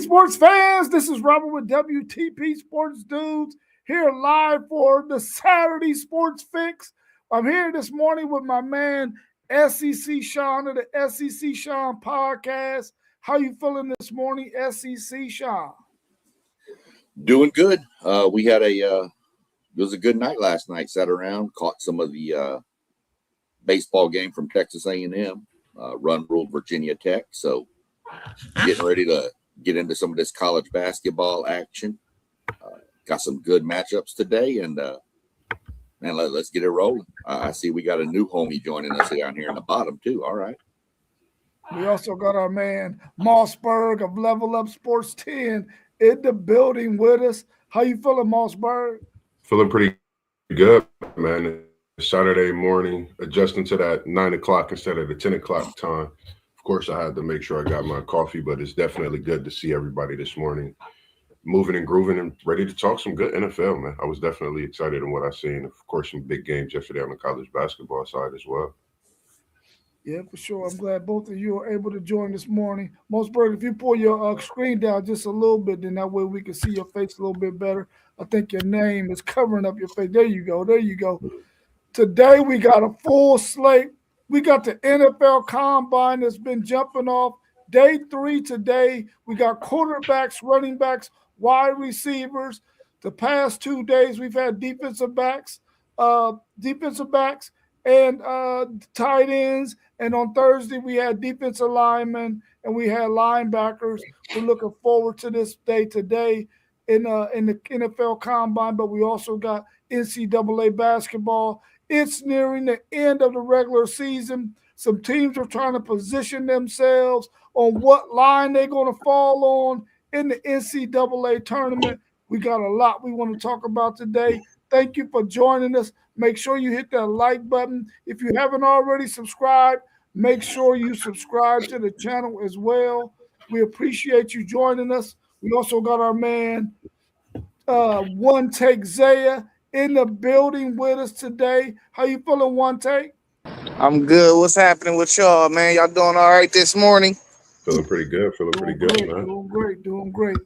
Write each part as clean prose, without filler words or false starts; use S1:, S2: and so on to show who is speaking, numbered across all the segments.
S1: sports fans, this is Robert with WTP Sports Dudes here live for the Saturday Sports Fix. I'm here this morning with my man SEC Sean of the SEC Sean podcast. How you feeling this morning, SEC Sean?
S2: Doing good. We had it was a good night last night. Sat around, caught some of the baseball game from Texas A&M. Run ruled Virginia Tech, so getting ready to get into some of this college basketball action. Got some good matchups today, and man, let's get it rolling. I see we got a new homie joining us down here in the bottom too. All right.
S1: We also got our man Mossberg of Level Up Sports 10 in the building with us. How you feeling, Mossberg?
S3: Feeling pretty good, man. Saturday morning, adjusting to that 9 o'clock instead of the 10 o'clock time. Of course, I had to make sure I got my coffee, but it's definitely good to see everybody this morning moving and grooving and ready to talk some good NFL, man. I was definitely excited in what I seen. Of course, some big games yesterday on the college basketball side as well.
S1: Yeah, for sure. I'm glad both of you are able to join this morning. Mossberg, if you pull your screen down just a little bit, then that way we can see your face a little bit better. I think your name is covering up your face. There you go. There you go. Today we got a full slate. We got the NFL Combine that's been jumping off. Day 3 today. We got quarterbacks, running backs, wide receivers. The past 2 days we've had defensive backs and tight ends. And on Thursday we had defensive linemen and we had linebackers. We're looking forward to this day today in the NFL Combine, but we also got NCAA basketball. It's nearing the end of the regular season. Some teams are trying to position themselves on what line they're going to fall on in the NCAA tournament. We got a lot we want to talk about today. Thank you for joining us. Make sure you hit that like button. If you haven't already subscribed, make sure you subscribe to the channel as well. We appreciate you joining us. We also got our man, One Take Zaya, in the building with us today. How you feeling, One Take?
S4: I'm good. What's happening with y'all, man? Y'all doing all right this morning?
S3: Feeling pretty good. Man.
S1: Doing great.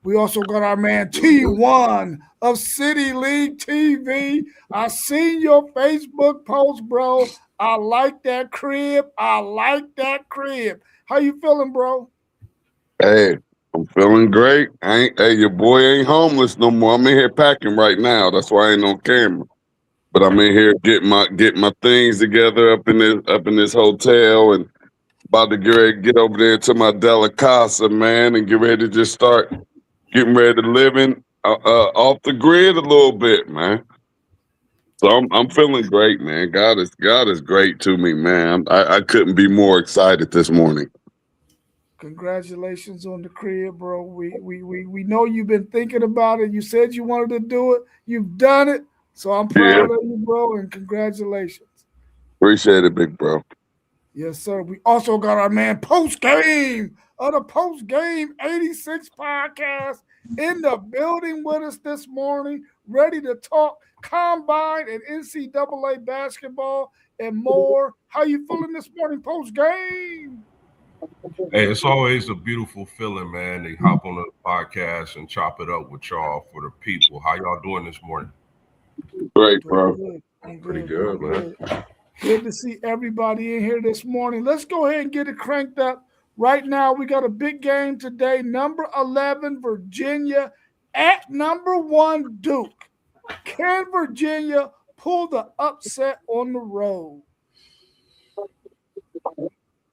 S1: We also got our man T1 of City League TV. I seen your Facebook post, bro. I like that crib. How you feeling, bro?
S5: Hey, I'm feeling great. Hey, your boy ain't homeless no more. I'm in here packing right now. That's why I ain't on camera. But I'm in here getting my things together up in this hotel and about to get over there to my Della Casa, man, and get ready to just start getting ready to living off the grid a little bit, man. So I'm feeling great, man. God is great to me, man. I couldn't be more excited this morning.
S1: Congratulations on the crib, bro. We know you've been thinking about it. You said you wanted to do it. You've done it. So I'm proud of you, bro, and congratulations.
S5: Appreciate it, big bro.
S1: Yes, sir. We also got our man Post Game of the Post Game 86 podcast in the building with us this morning, ready to talk Combine and NCAA basketball and more. How you feeling this morning, Post Game?
S6: Hey, it's always a beautiful feeling, man. They hop on the podcast and chop it up with y'all for the people. How y'all doing this morning?
S5: Great, bro.
S3: Pretty good, man.
S1: Good to see everybody in here this morning. Let's go ahead and get it cranked up. Right now, we got a big game today. Number 11, Virginia at number 1, Duke. Can Virginia pull the upset on the road?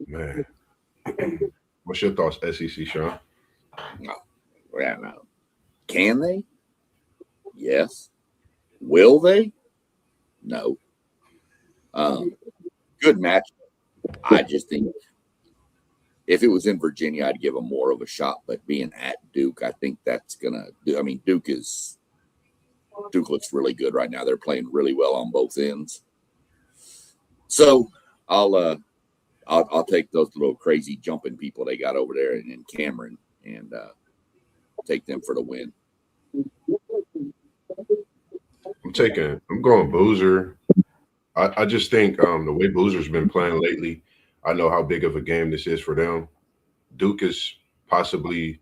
S3: Man. What's your thoughts, SEC, Sean?
S2: No. Can they? Yes. Will they? No. Good match. I just think if it was in Virginia, I'd give them more of a shot. But being at Duke, I think that's gonna do. I mean, Duke looks really good right now. They're playing really well on both ends. So I'll take those little crazy jumping people they got over there in Cameron and take them for the win.
S3: I'm going Boozer. I just think the way Boozer's been playing lately, I know how big of a game this is for them. Duke is possibly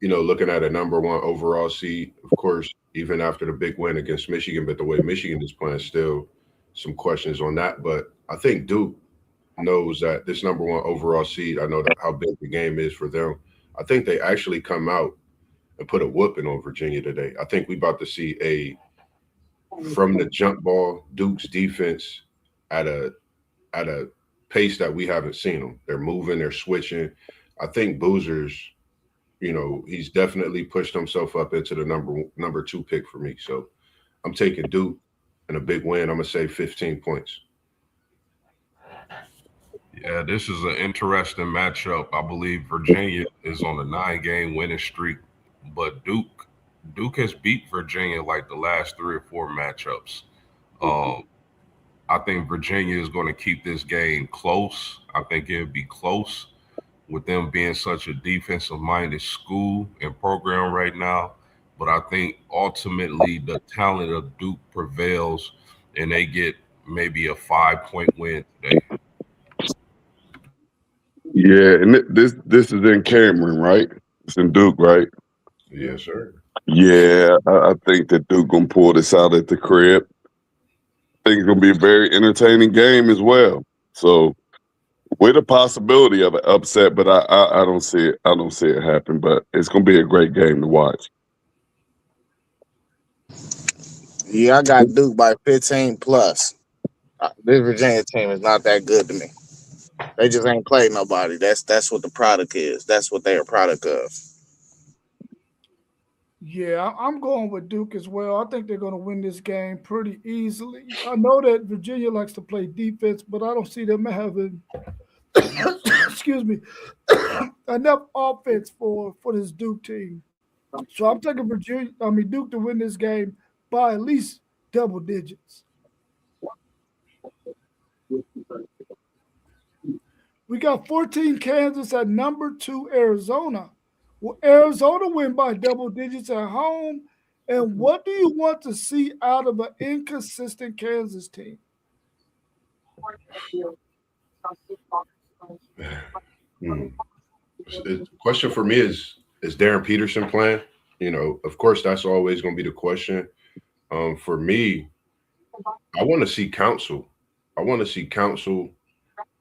S3: looking at a number one overall seed, of course, even after the big win against Michigan, but the way Michigan is playing, still some questions on that. But I think Duke knows that this number one overall seed, I know that how big the game is for them. I think they actually come out and put a whooping on Virginia today. I think we about to see from the jump ball, Duke's defense at a pace that we haven't seen them. They're moving, they're switching. I think Boozer's, he's definitely pushed himself up into the number two pick for me. So I'm taking Duke and a big win. I'm gonna say 15 points.
S6: Yeah, this is an interesting matchup. I believe Virginia is on a 9-game winning streak, but Duke has beat Virginia like the last 3 or 4 matchups. Um, I think Virginia is going to keep this game close. I think it'll be close with them being such a defensive minded school and program right now. But I think ultimately the talent of Duke prevails and they get maybe a 5-point win today.
S5: Yeah, and this is in Cameron, right? It's in Duke, right?
S3: Yes, sir.
S5: Yeah, I think that Duke gonna pull this out at the crib. I think it's gonna be a very entertaining game as well. So with a possibility of an upset, but I don't see it. I don't see it happen. But it's gonna be a great game to watch.
S4: Yeah, I got Duke by 15 plus. This Virginia team is not that good to me. They just ain't played nobody. That's what the product is. That's what they're a product of.
S1: Yeah, I'm going with Duke as well. I think they're going to win this game pretty easily. I know that Virginia likes to play defense, but I don't see them having, excuse me, enough offense for this Duke team. So I'm taking Duke to win this game by at least double digits. We got 14 Kansas at number 2 Arizona. Will Arizona win by double digits at home? And what do you want to see out of an inconsistent Kansas team?
S3: Hmm. The question for me is Darren Peterson playing? Of course, that's always going to be the question. For me, I want to see Council. I want to see Council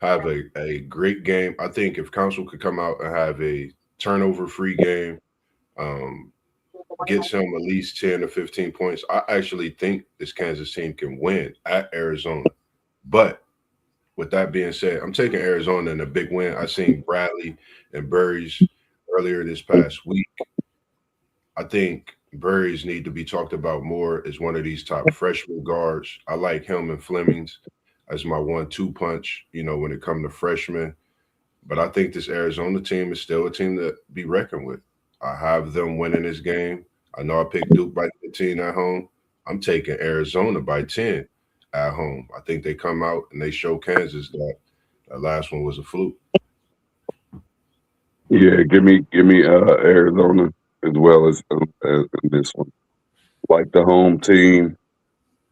S3: have a great game. I think if Council could come out and have a turnover free game, um, gets him at least 10 to 15 points, I actually think this Kansas team can win at Arizona. But with that being said, I'm taking Arizona in a big win. I seen Bradley and Burries earlier this past week. I think Burries need to be talked about more as one of these top freshman guards. I like him and Flemings as my 1-2 punch, when it comes to freshmen. But I think this Arizona team is still a team to be reckoned with. I have them winning this game. I know I picked Duke by 15 at home. I'm taking Arizona by 10 at home. I think they come out and they show Kansas that last one was a fluke.
S5: Yeah, give me Arizona as well as this one. Like the home team,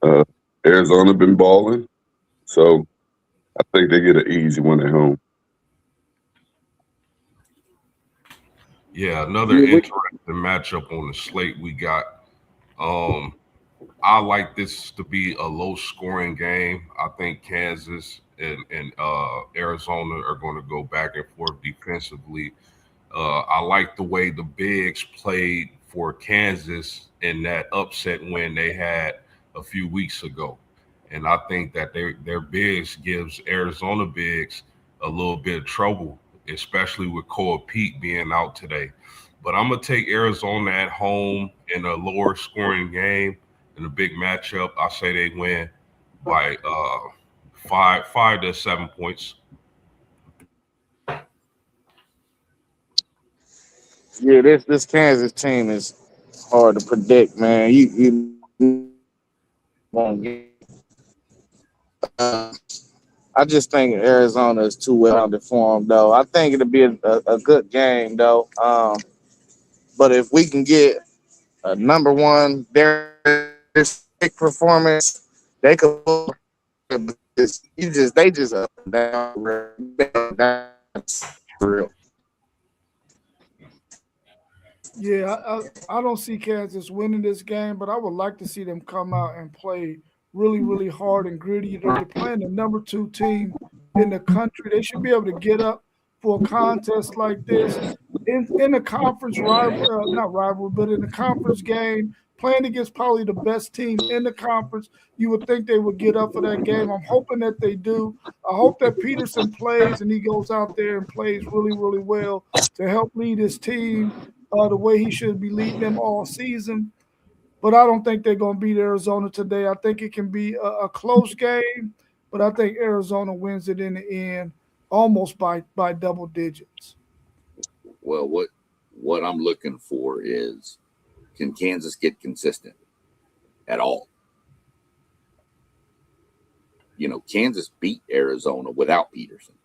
S5: uh, Arizona been balling, so I think they get an easy one at home.
S6: Yeah, another interesting matchup on the slate we got. Um, I like this to be a low scoring game. I think Kansas and Arizona are going to go back and forth defensively. I like the way the bigs played for Kansas in that upset win they had a few weeks ago. And I think that their bigs gives Arizona bigs a little bit of trouble, especially with Cole Pete being out today. But I'm gonna take Arizona at home in a lower scoring game in a big matchup. I say they win by 5 to 7 points.
S4: Yeah, this Kansas team is hard to predict, man. You won't get. I just think Arizona is too well rounded for them, though. I think it'll be a good game, though. But if we can get a number one this performance, they could. They just up and down. That's real.
S1: Yeah, I don't see Kansas winning this game, but I would like to see them come out and play really, really hard and gritty. They're playing the number 2 team in the country. They should be able to get up for a contest like this in a conference rival, not rival, but in a conference game, playing against probably the best team in the conference. You would think they would get up for that game. I'm hoping that they do. I hope that Peterson plays and he goes out there and plays really, really well to help lead his team the way he should be leading them all season. But I don't think they're going to beat Arizona today. I think it can be a close game, but I think Arizona wins it in the end almost by double digits.
S2: Well, what I'm looking for is, can Kansas get consistent at all? You know, Kansas beat Arizona without Peterson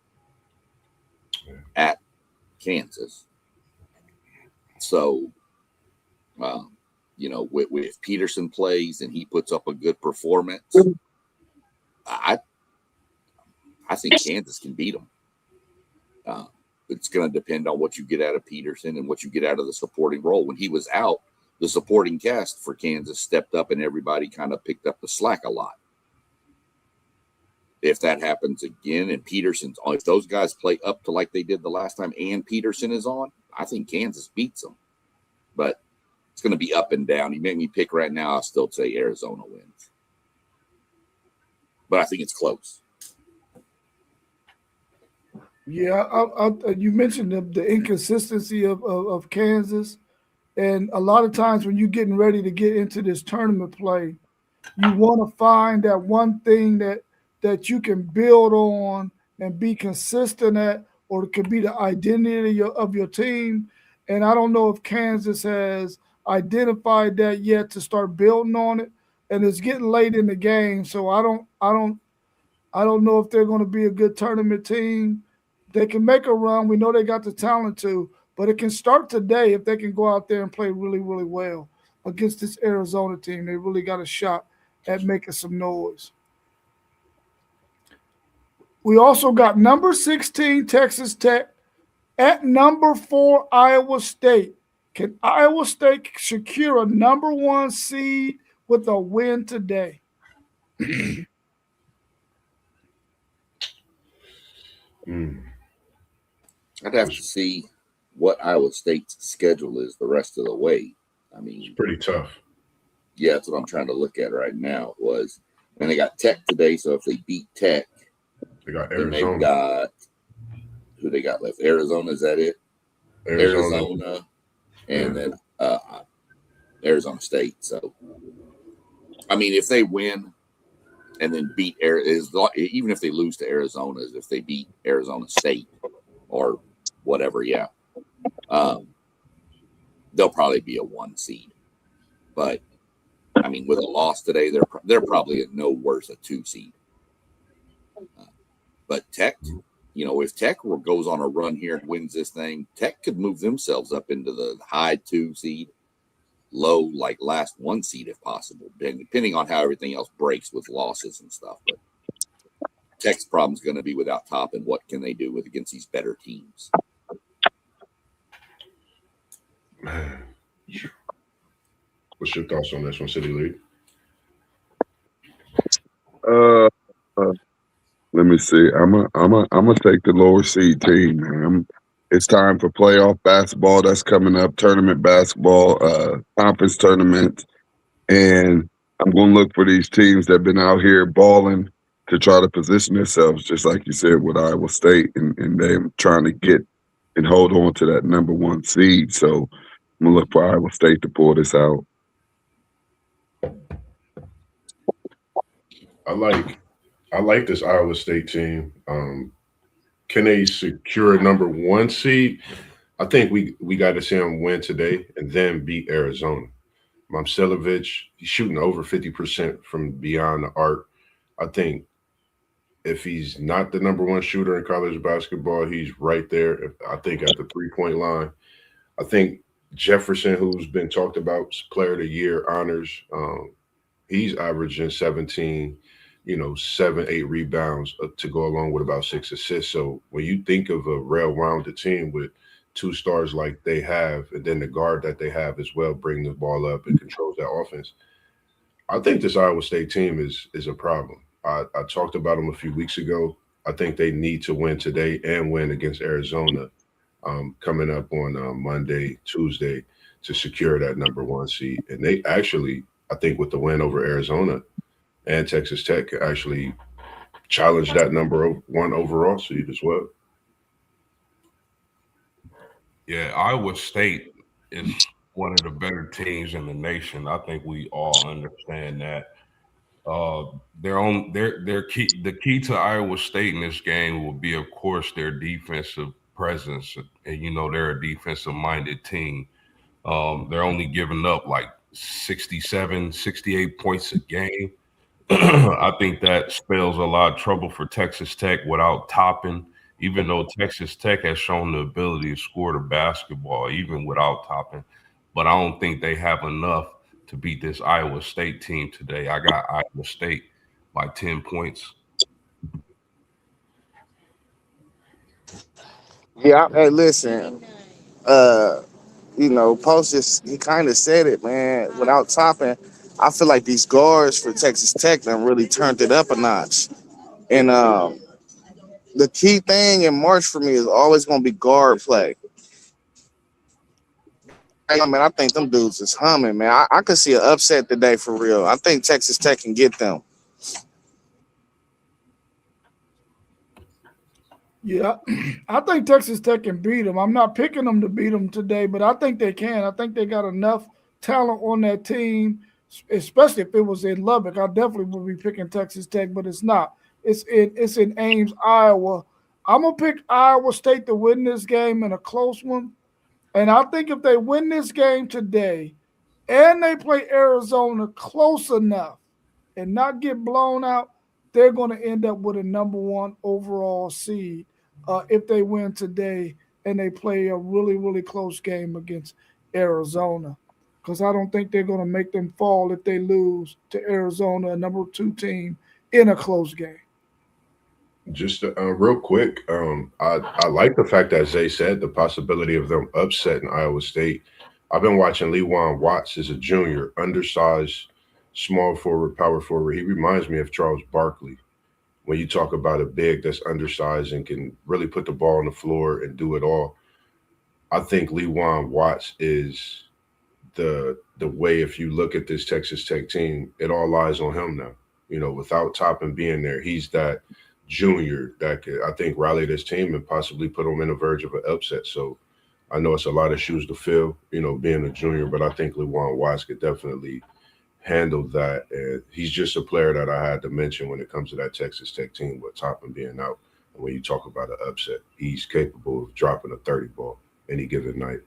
S2: at Kansas. So, you know, if Peterson plays and he puts up a good performance, I think Kansas can beat them. It's going to depend on what you get out of Peterson and what you get out of the supporting role. When he was out, the supporting cast for Kansas stepped up and everybody kind of picked up the slack a lot. If that happens again and Peterson's on, if those guys play up to like they did the last time and Peterson is on, I think Kansas beats them. But it's going to be up and down. You make me pick right now, I'll still say Arizona wins. But I think it's close.
S1: Yeah, you mentioned the inconsistency of Kansas. And a lot of times when you're getting ready to get into this tournament play, you want to find that one thing that you can build on and be consistent at, or it could be the identity of your team. And I don't know if Kansas has identified that yet to start building on it. And it's getting late in the game, so I don't know if they're going to be a good tournament team. They can make a run. We know they got the talent to, but it can start today if they can go out there and play really, really well against this Arizona team. They really got a shot at making some noise. We also got number 16 Texas Tech at number 4 Iowa State. Can Iowa State secure a number 1 seed with a win today?
S2: I'd have to see what Iowa State's schedule is the rest of the way. I mean,
S3: It's pretty tough.
S2: yeah, that's what I'm trying to look at right now. And they got Tech today, so if they beat Tech,
S3: They got
S2: then
S3: Arizona.
S2: they've got who they got left. Arizona, is that it? Arizona, and then Arizona State. So, I mean, if they win and then beat even if they lose to Arizona, if they beat Arizona State or whatever, they'll probably be a 1 seed. But I mean, with a loss today, they're probably at no worse a 2 seed. But Tech, you know, if Tech goes on a run here and wins this thing, Tech could move themselves up into the high 2 seed, low like last 1 seed if possible, depending on how everything else breaks with losses and stuff. But Tech's problem is going to be without Top, and what can they do against these better teams?
S3: Man. What's your thoughts on this one, City League?
S5: Let me see. I'm gonna take the lower seed team, man. It's time for playoff basketball. That's coming up. Tournament basketball, conference tournament, and I'm gonna look for these teams that've been out here balling to try to position themselves, just like you said with Iowa State, and them trying to get and hold on to that number 1 seed. So I'm gonna look for Iowa State to pull this out.
S3: I like this Iowa State team. Can they secure a number 1 seed? I think we got to see them win today and then beat Arizona. Momcilovic, he's shooting over 50% from beyond the arc. I think if he's not the number 1 shooter in college basketball, he's right there. I think at the 3-point line. I think Jefferson, who's been talked about player of the year honors, he's averaging 17, 7-8 rebounds to go along with about 6 assists. So when you think of a well-rounded team with two stars like they have, and then the guard that they have as well, bring the ball up and controls that offense. I think this Iowa State team is a problem. I talked about them a few weeks ago. I think they need to win today and win against Arizona coming up on Monday, Tuesday to secure that number one seed. And they actually, I think with the win over Arizona and Texas Tech, could actually challenge that number one overall seed as well.
S6: Yeah, Iowa State is one of the better teams in the nation. I think we all understand that. Their key, the key to Iowa State in this game will be, of course, their defensive presence, and they're a defensive-minded team. They're only giving up like 67, 68 points a game. I think that spells a lot of trouble for Texas Tech without Toppin, even though Texas Tech has shown the ability to score the basketball, even without Toppin. But I don't think they have enough to beat this Iowa State team today. I got Iowa State by 10 points.
S4: Yeah, hey, listen, Post he kind of said it, man. Without Toppin, I feel like these guards for Texas Tech done really turned it up a notch. And the key thing in March for me is always going to be guard play. Hey, man, I think them dudes is humming, man. I could see an upset today for real. I think Texas Tech can get them.
S1: Yeah, I think Texas Tech can beat them. I'm not picking them to beat them today, but I think they can. I think they got enough talent on that team, especially if it was in Lubbock. I definitely would be picking Texas Tech, but it's not. It's in Ames, Iowa. I'm going to pick Iowa State to win this game in a close one. And I think if they win this game today and they play Arizona close enough and not get blown out, they're going to end up with a number one overall seed if they win today and they play a really, really close game against Arizona. Because I don't think they're going to make them fall if they lose to Arizona, a number two team, in a close game.
S3: Just real quick, I like the fact that Zay said the possibility of them upsetting Iowa State. I've been watching Lewan Watts as a junior, undersized, small forward, power forward. He reminds me of Charles Barkley. When you talk about a big that's undersized and can really put the ball on the floor and do it all, I think Lewan Watts is the way. If you look at this Texas Tech team, it all lies on him now. Without Toppin being there, he's that junior that could, I think, rally this team and possibly put them in the verge of an upset. So I know it's a lot of shoes to fill, being a junior, but I think Lewan Watts could definitely handle that. And he's just a player that I had to mention when it comes to that Texas Tech team with Toppin being out. And when you talk about an upset, he's capable of dropping a 30 ball any given night.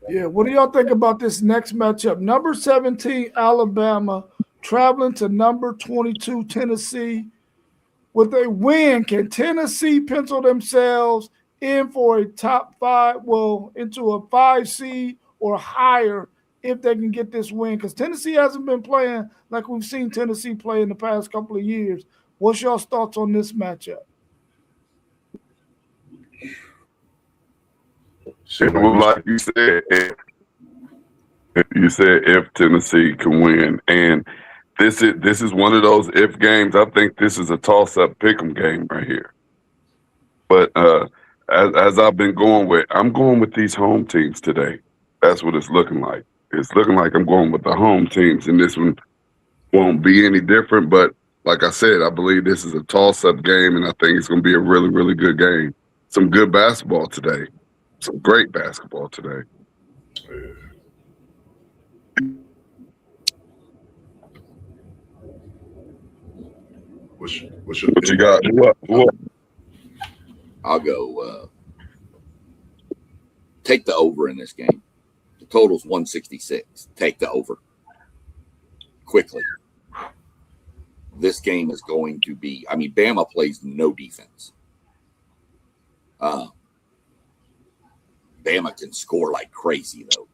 S1: Yeah, what do y'all think about this next matchup? Number 17, Alabama, traveling to number 22, Tennessee. With a win, can Tennessee pencil themselves in for a top five, into a 5 seed or higher if they can get this win? Because Tennessee hasn't been playing like we've seen Tennessee play in the past couple of years. What's y'all's thoughts on this matchup?
S5: Well, like you said if Tennessee can win, and this is one of those if games. I think this is a toss-up pick'em game right here. But as I've been I'm going with these home teams today. That's what it's looking like. It's looking like I'm going with the home teams, and this one won't be any different. But like I said, I believe this is a toss-up game, and I think it's going to be a really, really good game. Some good basketball today. Some great basketball today.
S3: What
S5: you got? What?
S2: I'll go take the over in this game. The total's 166. Take the over. Quickly. This game is going to be, Bama plays no defense. Bama can score like crazy, though.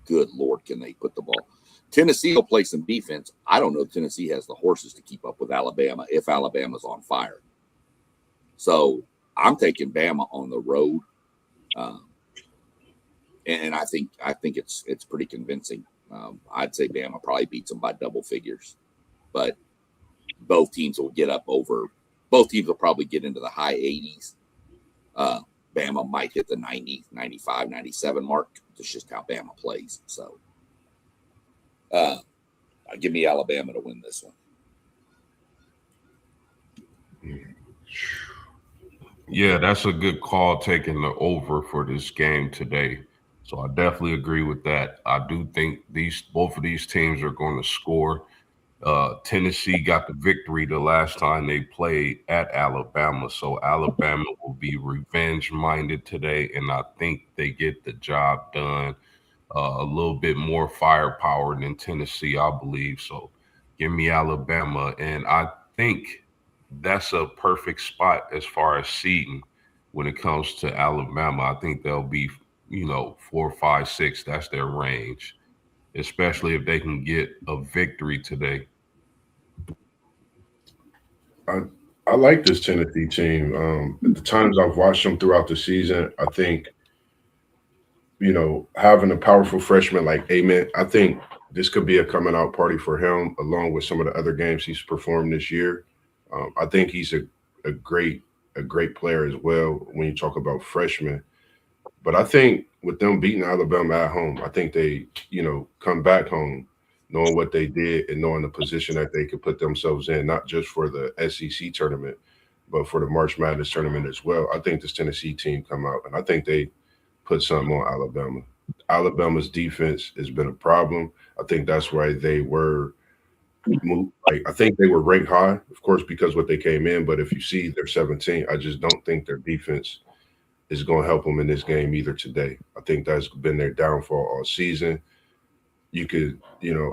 S2: Good Lord, can they put the ball. Tennessee will play some defense. I don't know if Tennessee has the horses to keep up with Alabama if Alabama's on fire. So I'm taking Bama on the road, and I think it's pretty convincing. I'd say Bama probably beats them by double figures, but both teams will get up over. Both teams will probably get into the high 80s. Bama might hit the 90, 95, 97 mark. It's just how Bama plays. So, give me Alabama to win this one.
S6: Yeah, that's a good call taking the over for this game today. So I definitely agree with that. I do think both of these teams are going to score. Tennessee got the victory the last time they played at Alabama. So Alabama will be revenge minded today, and I think they get the job done. A little bit more firepower than Tennessee, I believe. So give me Alabama. And I think that's a perfect spot as far as seeding when it comes to Alabama. I think they'll be, 4, 5, 6. That's their range, especially if they can get a victory today.
S3: I like this Tennessee team. The times I've watched them throughout the season, I think, having a powerful freshman like Amen, I think this could be a coming out party for him, along with some of the other games he's performed this year. I think he's a great player as well when you talk about freshmen. But I think with them beating Alabama at home, I think they, come back home knowing what they did and knowing the position that they could put themselves in, not just for the SEC tournament, but for the March Madness tournament as well. I think this Tennessee team come out, and I think they put something on Alabama. Alabama's defense has been a problem. I think that's why they were moved. Like, I think they were ranked high, of course, because what they came in. But if you see they're 17, I just don't think their defense is going to help them in this game either today. I think that's been their downfall all season. You could,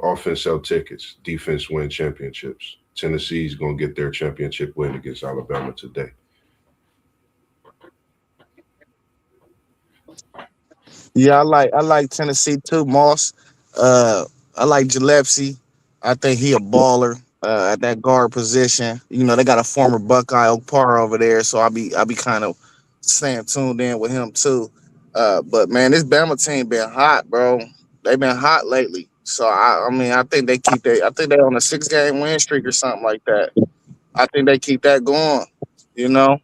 S3: offense sell tickets, defense win championships. Tennessee's going to get their championship win against Alabama today.
S4: Yeah, I like Tennessee too, Moss. I like Gillespie. I think he a baller at that guard position. They got a former Buckeye Okpara over there, so I'll be kind of staying tuned in with him too. But man, this Bama team been hot, bro. They've been hot lately. So I mean, I think I think they're on a 6-game win streak or something like that. I think they keep that going. You know,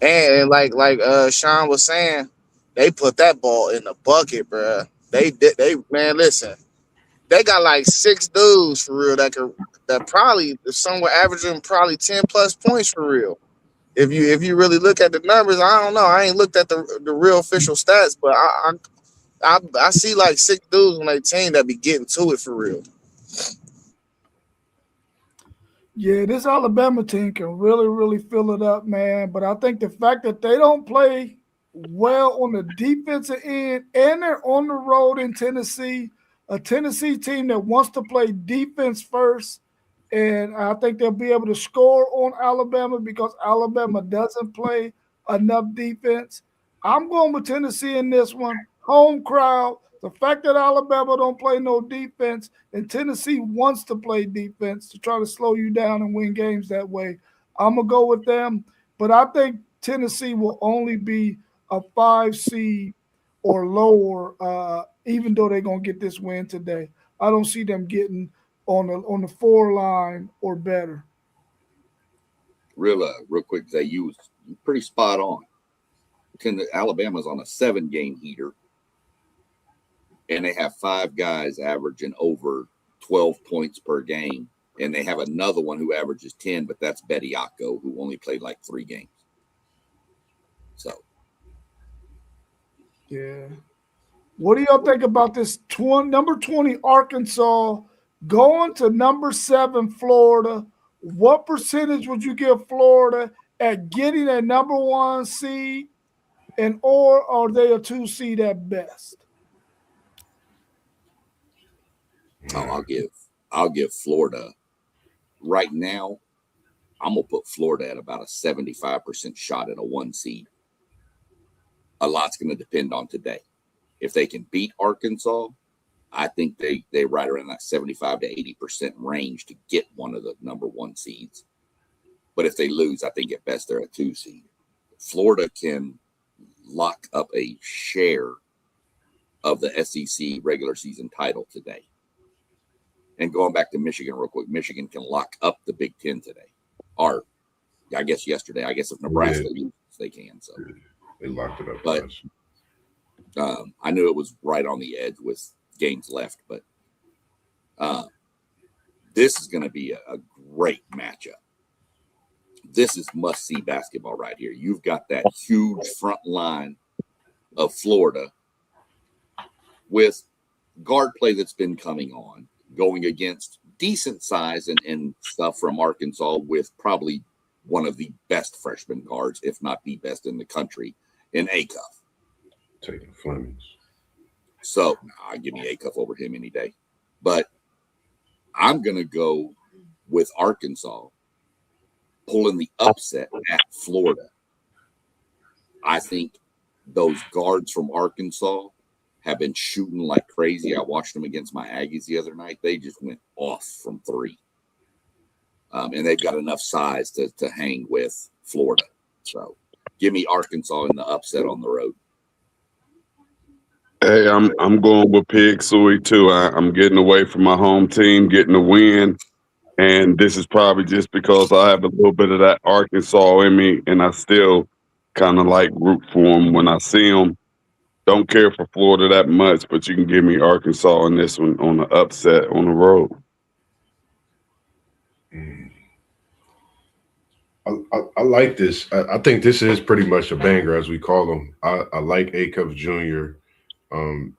S4: and like Sean was saying, they put that ball in the bucket, bro. They did. They man, listen. They got like 6 dudes for real that probably somewhere averaging probably 10+ points for real. If you really look at the numbers, I don't know. I ain't looked at the real official stats, but I see like 6 dudes on their team that be getting to it for real.
S1: Yeah, this Alabama team can really, really fill it up, man. But I think the fact that they don't play well on the defensive end and they're on the road in Tennessee, a Tennessee team that wants to play defense first, and I think they'll be able to score on Alabama because Alabama doesn't play enough defense. I'm going with Tennessee in this one. Home crowd. The fact that Alabama don't play no defense and Tennessee wants to play defense to try to slow you down and win games that way, I'm going to go with them. But I think Tennessee will only be a 5 seed or lower, even though they're going to get this win today. I don't see them getting on the 4 line or better.
S2: Real quick, Zay, you was pretty spot on. Alabama's on a 7-game heater, and they have 5 guys averaging over 12 points per game, and they have another one who averages 10, but that's Bediako, who only played like 3 games. So,
S1: yeah. What do y'all think about this number 20 Arkansas going to number 7 Florida? What percentage would you give Florida at getting a number 1 seed, or are they a 2 seed at best?
S2: I'll give Florida right now. I'm gonna put Florida at about a 75% shot at a 1 seed. A lot's gonna depend on today. If they can beat Arkansas, I think they right around that 75 to 80% range to get one of the number 1 seeds. But if they lose, I think at best they're a 2 seed. Florida can lock up a share of the SEC regular season title today. And going back to Michigan real quick, Michigan can lock up the Big Ten today. Or, I guess yesterday. I guess if Nebraska loses, they can. So
S3: they locked it up.
S2: But I knew it was right on the edge with games left. But this is going to be a great matchup. This is must-see basketball right here. You've got that huge front line of Florida with guard play that's been coming on, going against decent size and stuff from Arkansas with probably one of the best freshman guards, if not the best in the country, in Acuff.
S3: Taking Flemings.
S2: So I give me Acuff over him any day. But I'm going to go with Arkansas pulling the upset at Florida. I think those guards from Arkansas have been shooting like crazy. I watched them against my Aggies the other night. They just went off from three. And they've got enough size to hang with Florida. So give me Arkansas in the upset on the road.
S5: Hey, I'm going with Pig Suey too. I'm getting away from my home team, getting a win. And this is probably just because I have a little bit of that Arkansas in me, and I still kind of like root for them when I see them. Don't care for Florida that much, but you can give me Arkansas in this one on the upset on the road.
S3: I like this. I think this is pretty much a banger, as we call him. I like Acuff Jr.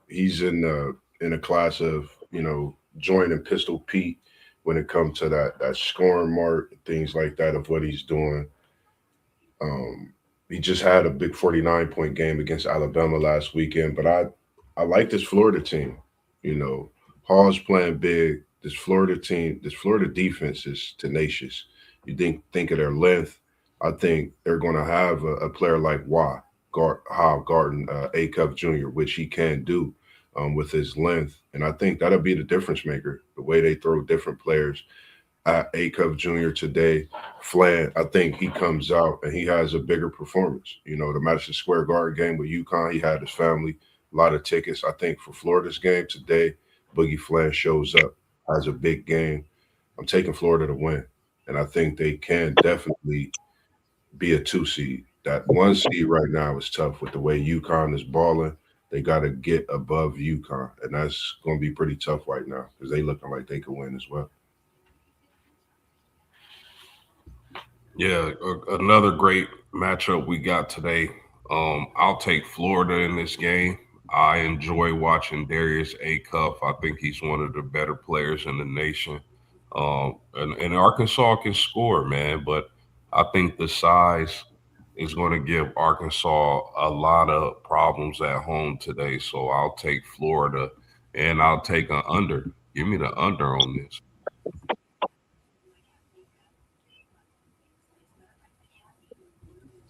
S3: He's in a class of, joining Pistol Pete when it comes to that scoring mark, things like that of what he's doing. He just had a big 49-point game against Alabama last weekend, but I like this Florida team. Hall's playing big. This Florida team, this Florida defense is tenacious. You think of their length. I think they're going to have a player like Howe Garden, Acuff Jr., which he can do with his length. And I think that'll be the difference maker, the way they throw different players at Acuff Jr. today. Flan, I think he comes out and he has a bigger performance. The Madison Square Garden game with UConn, he had his family, a lot of tickets. I think for Florida's game today, Boogie Flan shows up, has a big game. I'm taking Florida to win. And I think they can definitely be a 2 seed. That 1 seed right now is tough with the way UConn is balling. They got to get above UConn, and that's going to be pretty tough right now because they looking like they could win as well.
S6: Yeah, another great matchup we got today. I'll take Florida in this game. I enjoy watching Darius Acuff. I think he's one of the better players in the nation. And Arkansas can score, man, but I think the size is going to give Arkansas a lot of problems at home today. So I'll take Florida, and I'll take an under. Give me the under on this.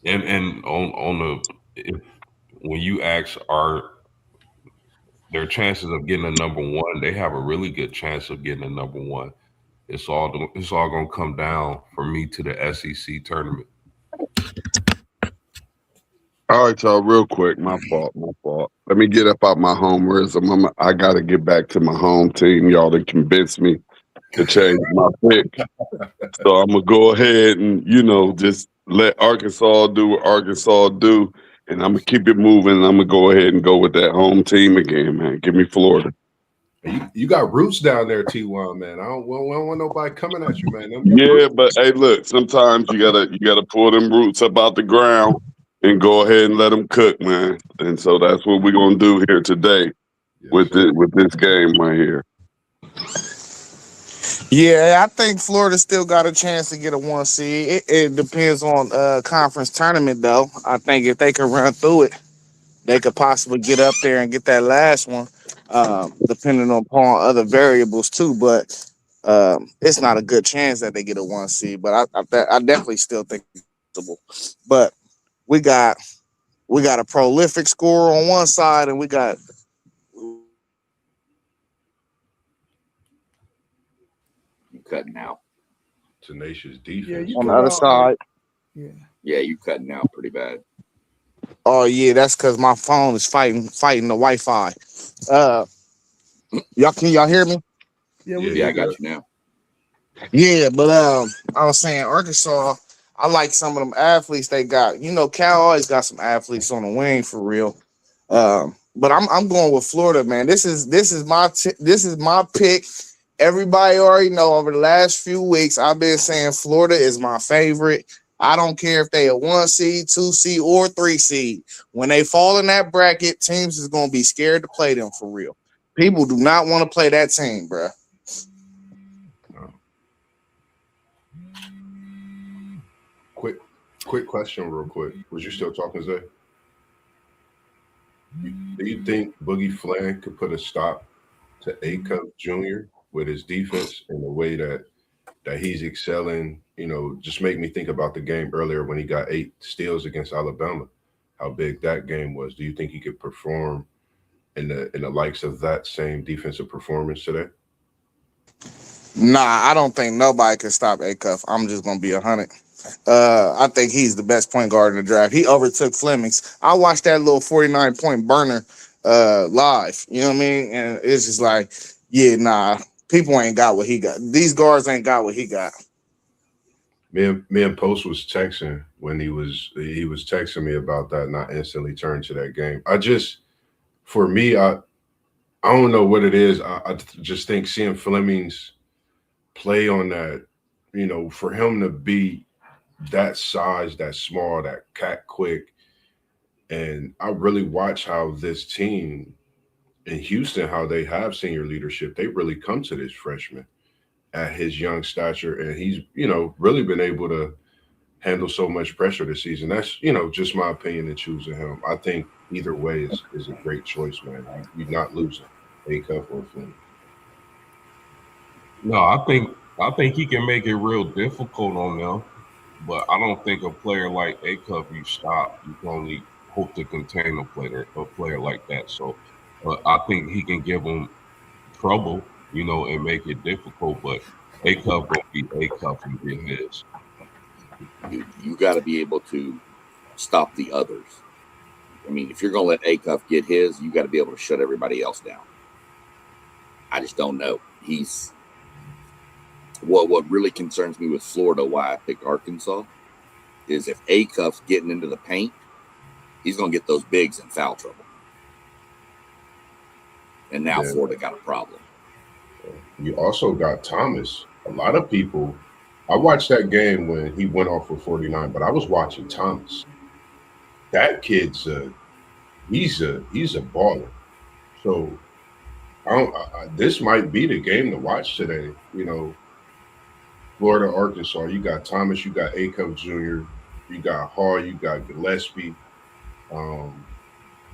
S6: And when you ask are their chances of getting a number one, they have a really good chance of getting a number one. It's all going to come down for me to the SEC tournament.
S5: All right, y'all, real quick. My fault. Let me get up out my homerism. I got to get back to my home team. Y'all to convince me to change my pick. So I'm going to go ahead and, just let Arkansas do what Arkansas do. And I'm going to keep it moving. And I'm going to go ahead and go with that home team again, man. Give me Florida.
S3: You got roots down there, T1, man. I don't want nobody coming at you, man.
S5: Yeah, but hey, look, sometimes you gotta pull them roots up out the ground and go ahead and let them cook, man. And so that's what we're gonna do here today with this game right here.
S4: Yeah, I think Florida still got a chance to get a 1 seed. It depends on conference tournament, though. I think if they can run through it, they could possibly get up there and get that last one, depending upon other variables too. But it's not a good chance that they get a 1 seed. But I definitely still think it's possible. But we got a prolific scorer on one side, and we got
S2: Cutting out.
S3: Tenacious defense.
S4: on the other side.
S1: Yeah.
S2: Yeah, you cutting out pretty bad.
S4: Oh yeah, that's because my phone is fighting the Wi-Fi. Uh, y'all hear me?
S1: Yeah, we
S3: Yeah,
S2: Yeah,
S3: you
S2: I
S1: got
S2: got
S3: good.
S2: you now.
S4: Yeah, but I was saying Arkansas. I like some of them athletes they got. You know, Cal always got some athletes on the wing for real. But I'm going with Florida, man. This is my pick. Everybody already know over the last few weeks I've been saying Florida is my favorite. I don't care if they a 1 seed, 2 seed, or 3 seed. When they fall in that bracket, teams is gonna be scared to play them for real. People do not want to play that team, bro.
S3: Quick question, real quick. Was you still talking, Zay? Do you think Boogie Flan could put a stop to A Cup Jr. with his defense and the way that he's excelling? You know, just make me think about the game earlier when he got 8 steals against Alabama. How big that game was. Do you think he could perform in the likes of that same defensive performance today?
S4: Nah, I don't think nobody can stop Acuff. I'm just gonna be 100. I think he's the best point guard in the draft. He overtook Fleming's. I watched that little 49-point burner live. You know what I mean? And it's just like, yeah, nah, people ain't got what he got. These guards ain't got what he got.
S3: Me and Post was texting when he was texting me about that, and I instantly turned to that game. For me, I don't know what it is. I just think seeing Fleming's play on that, you know, for him to be that size, that small, that cat quick, and I really watch how this team in Houston, how they have senior leadership. They really come to this freshman at his young stature, and he's, you know, really been able to handle so much pressure this season. That's, you know, just my opinion in choosing him. I think either way is a great choice, man. You're not losing A Cup or Flynn.
S6: No, I think he can make it real difficult on them, but I don't think a player like Acuff you stop. You can only hope to contain a player like that. So I think he can give them trouble, and make it difficult. But Acuff gonna be Acuff and get his.
S2: You got to be able to stop the others. I mean, if you're going to let Acuff get his, you got to be able to shut everybody else down. I just don't know. He's what really concerns me with Florida. Why I picked Arkansas is if Acuff's getting into the paint, he's going to get those bigs in foul trouble. And now
S3: Yeah.
S2: Florida got a problem.
S3: You also got Thomas. A lot of people. I watched that game when he went off for 49, but I was watching Thomas. That kid's he's a baller. So this might be the game to watch today. You know, Florida, Arkansas. You got Thomas. You got A Cup Jr. You got Hall. You got Gillespie. Um,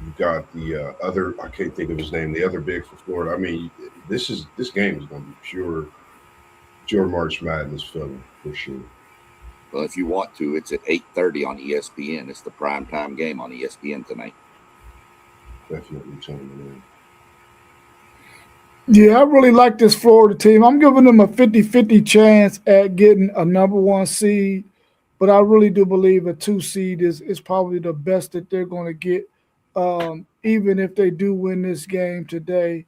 S3: you got the other. I can't think of his name. The other big for Florida. I mean, this game is going to be pure March Madness feeling for sure.
S2: Well, if you want to, it's at 8:30 on ESPN. It's the primetime game on ESPN tonight.
S3: Definitely tuning in.
S1: Yeah, I really like this Florida team. I'm giving them a 50-50 chance at getting a number 1 seed, but I really do believe a 2 seed is probably the best that they're going to get, even if they do win this game today.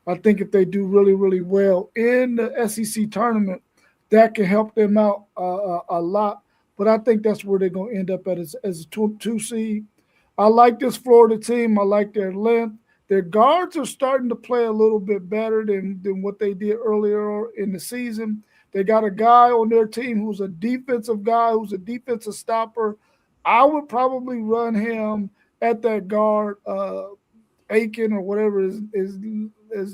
S1: I think if they do really, really well in the SEC tournament, that can help them out a lot. But I think that's where they're going to end up at as a 2 seed. I like this Florida team. I like their length. Their guards are starting to play a little bit better than what they did earlier in the season. They got a guy on their team who's a defensive guy, who's a defensive stopper. I would probably run him at that guard, Aiken or whatever his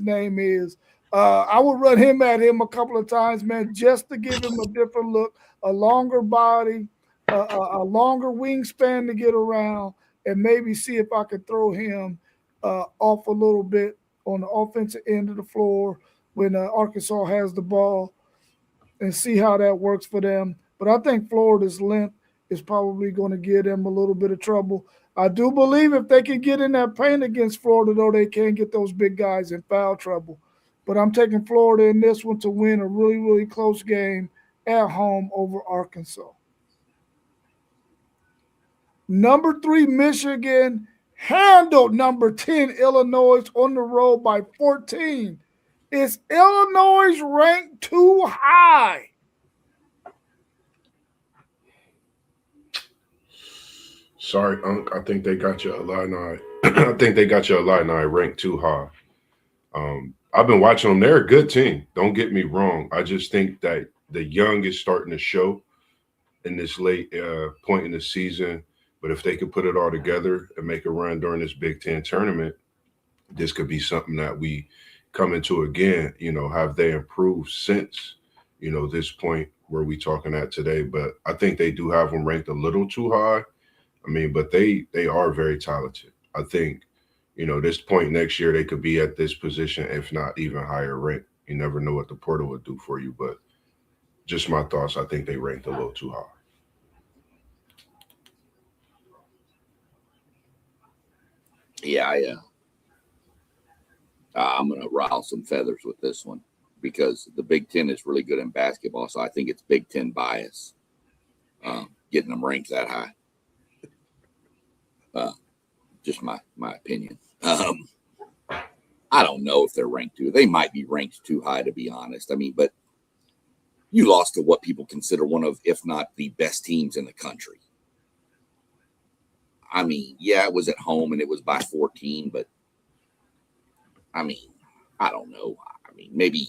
S1: name is. I would run him at him a couple of times, man, just to give him a different look, a longer body, a longer wingspan to get around, and maybe see if I could throw him off a little bit on the offensive end of the floor when Arkansas has the ball and see how that works for them. But I think Florida's length is probably going to give them a little bit of trouble. I do believe if they can get in that paint against Florida, though, they can get those big guys in foul trouble. But I'm taking Florida in this one to win a really, really close game at home over Arkansas. Number 3, Michigan handled number 10, Illinois, on the road by 14. Is Illinois ranked too high?
S3: Sorry, Unc. I think they got your Illini. I think they got your Illini ranked too high. I've been watching them. They're a good team. Don't get me wrong. I just think that the young is starting to show in this late point in the season. But if they could put it all together and make a run during this Big Ten tournament, this could be something that we come into again. Have they improved since, this point where we talking at today? But I think they do have them ranked a little too high. I mean, but they are very talented. I think, this point next year, they could be at this position, if not even higher ranked. You never know what the portal would do for you, but just my thoughts. I think they ranked a little too high.
S2: Yeah, I'm going to rile some feathers with this one because the Big Ten is really good in basketball. So I think it's Big Ten bias getting them ranked that high. Just my opinion. I don't know if they're ranked too. They might be ranked too high, to be honest. I mean, but you lost to what people consider one of, if not the best teams in the country. I mean, yeah, it was at home and it was by 14, but I mean, I don't know. I mean, maybe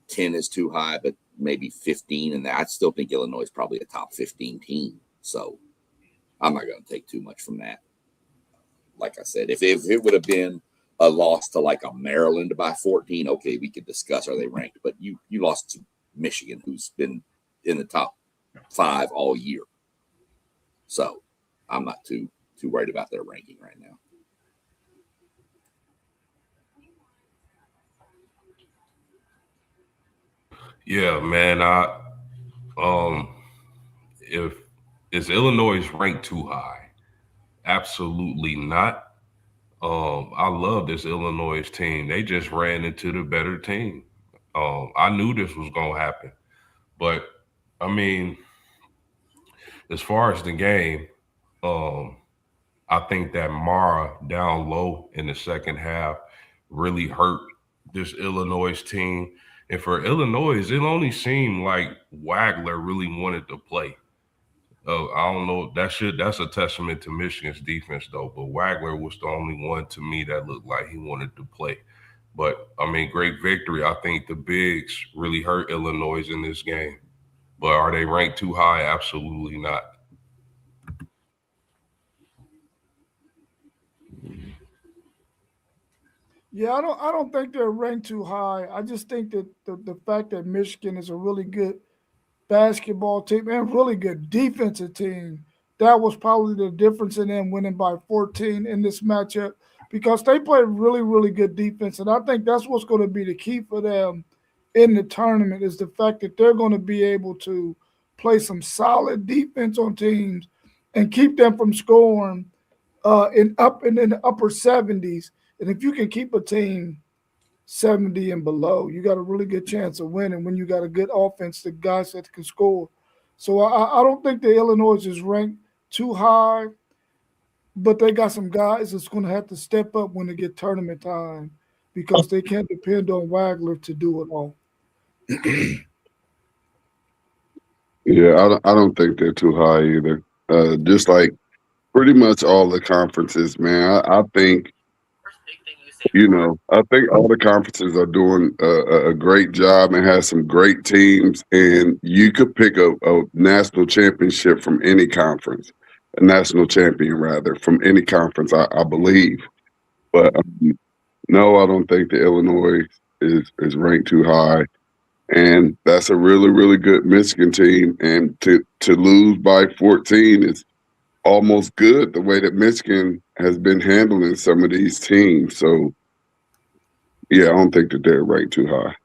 S2: 10 is too high, but maybe 15. And I still think Illinois is probably a top 15 team. So I'm not going to take too much from that. Like I said, if it would have been a loss to like a Maryland by 14, okay, we could discuss are they ranked. But you lost to Michigan, who's been in the top 5 all year. So I'm not too worried about their ranking right now.
S6: Yeah, man. If is Illinois ranked too high? Absolutely not. I love this Illinois team. They just ran into the better team. I knew this was gonna happen, but I mean, as far as the game, I think that Mara down low in the second half really hurt this Illinois team. And for Illinois, it only seemed like Wagler really wanted to play. I don't know. That's a testament to Michigan's defense, though. But Wagler was the only one to me that looked like he wanted to play. But I mean, great victory. I think the bigs really hurt Illinois in this game. But are they ranked too high? Absolutely not.
S1: Yeah, I don't think they're ranked too high. I just think that the fact that Michigan is a really good basketball team and really good defensive team, that was probably the difference in them winning by 14 in this matchup because they played really, really good defense. And I think that's what's going to be the key for them in the tournament is the fact that they're going to be able to play some solid defense on teams and keep them from scoring in the upper 70s. And if you can keep a team 70 and below, you got a really good chance of winning when you got a good offense, the guys that can score. So I don't think the Illinois is ranked too high, but they got some guys that's going to have to step up when they get tournament time because they can't depend on Wagler to do it all.
S5: Yeah, I don't think they're too high either. Just like pretty much all the conferences, man. I think I think all the conferences are doing a great job and have some great teams. And you could pick a national championship from any conference, a national champion rather from any conference, I believe. But no, I don't think the Illinois is ranked too high. And that's a really, really good Michigan team. And to lose by 14 is almost good the way that Michigan has been handling some of these teams. So, yeah, I don't think that they're ranked too high.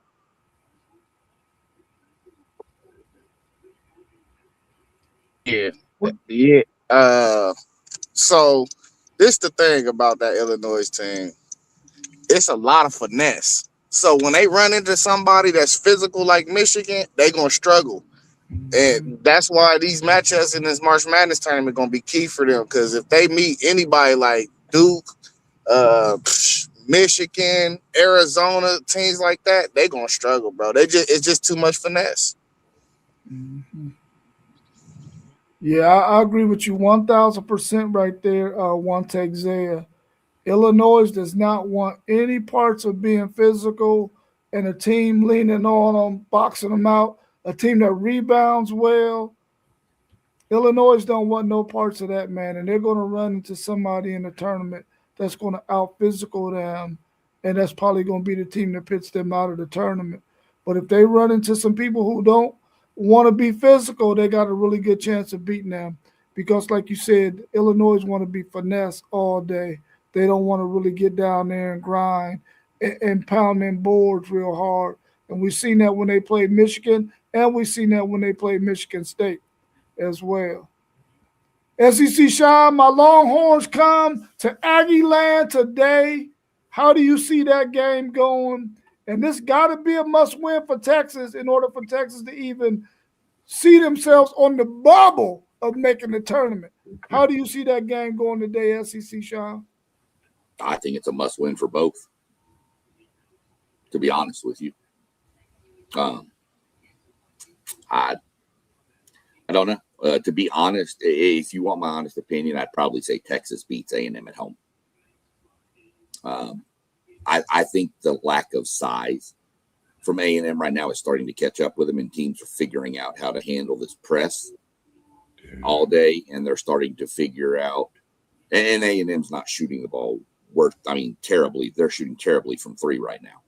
S4: Yeah. So this the thing about that Illinois team. It's a lot of finesse. So when they run into somebody that's physical like Michigan, they gonna struggle. And that's why these matchups in this March Madness tournament going to be key for them. Because if they meet anybody like Duke, Michigan, Arizona, teams like that, they going to struggle, bro. It's just too much finesse.
S1: Mm-hmm. Yeah, I agree with you 1,000% right there, one take Zaya. Illinois does not want any parts of being physical and a team leaning on them, boxing them out, a team that rebounds well. Illinois don't want no parts of that, man, and they're going to run into somebody in the tournament that's going to out physical them, and that's probably going to be the team that pits them out of the tournament. But if they run into some people who don't want to be physical, they got a really good chance of beating them because, like you said, Illinois want to be finesse all day. They don't want to really get down there and grind and pound them boards real hard. And we've seen that when they played Michigan, and we've seen that when they played Michigan State as well. SEC Sean, my Longhorns come to Aggie Land today. How do you see that game going? And this got to be a must win for Texas in order for Texas to even see themselves on the bubble of making the tournament. How do you see that game going today, SEC Sean?
S2: I think it's a must win for both, to be honest with you. I don't know. To be honest, if you want my honest opinion, I'd probably say Texas beats A&M at home. I think the lack of size from A&M right now is starting to catch up with them, and teams are figuring out how to handle this press all day, and they're starting to figure out. And A&M's not shooting the ball terribly. They're shooting terribly from three right now,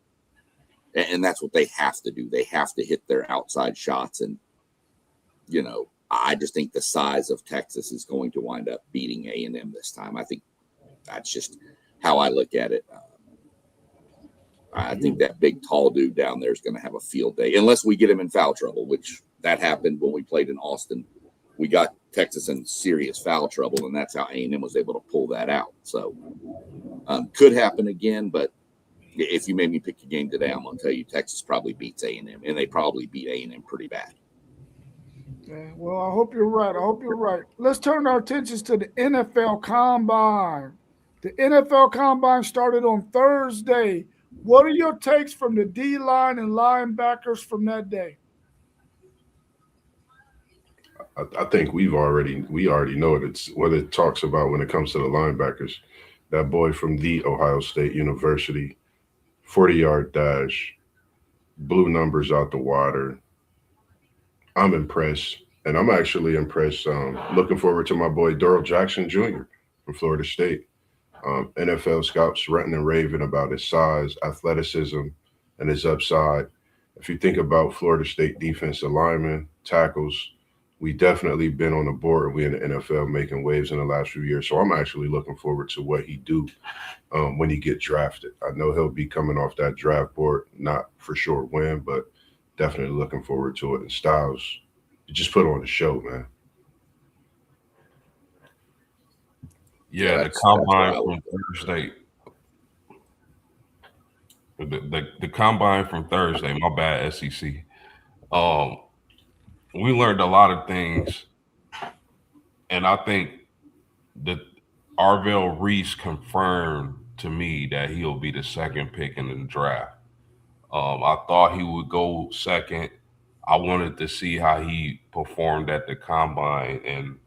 S2: and that's what they have to do. They have to hit their outside shots, and I just think the size of Texas is going to wind up beating A&M this time. I think that's just how I look at it. I think that big, tall dude down there is going to have a field day, unless we get him in foul trouble, which that happened when we played in Austin. We got Texas in serious foul trouble, and that's how A&M was able to pull that out. So could happen again, but if you made me pick a game today, I'm going to tell you Texas probably beats A&M, and they probably beat A&M pretty bad.
S1: Yeah, well, I hope you're right. Let's turn our attentions to the NFL Combine. The NFL Combine started on Thursday. What are your takes from the D-line and linebackers from that day?
S3: I think we already know it. It's what it talks about when it comes to the linebackers. That boy from the Ohio State University, 40-yard dash, blew numbers out the water. I'm impressed, and I'm actually impressed. Looking forward to my boy Darrell Jackson Jr. from Florida State. NFL scouts ranting and raving about his size, athleticism, and his upside. If you think about Florida State defensive linemen, tackles, we definitely been on the board. We in the NFL making waves in the last few years. So I'm actually looking forward to what he do when he get drafted. I know he'll be coming off that draft board, not for sure when, but definitely looking forward to it. And Styles, you just put on the show, man.
S6: Yeah, the combine from Thursday. The combine from Thursday. My bad, SEC. We learned a lot of things, and I think that Arvell Reese confirmed to me that he'll be the second pick in the draft. I thought he would go second. I wanted to see how he performed at the combine, and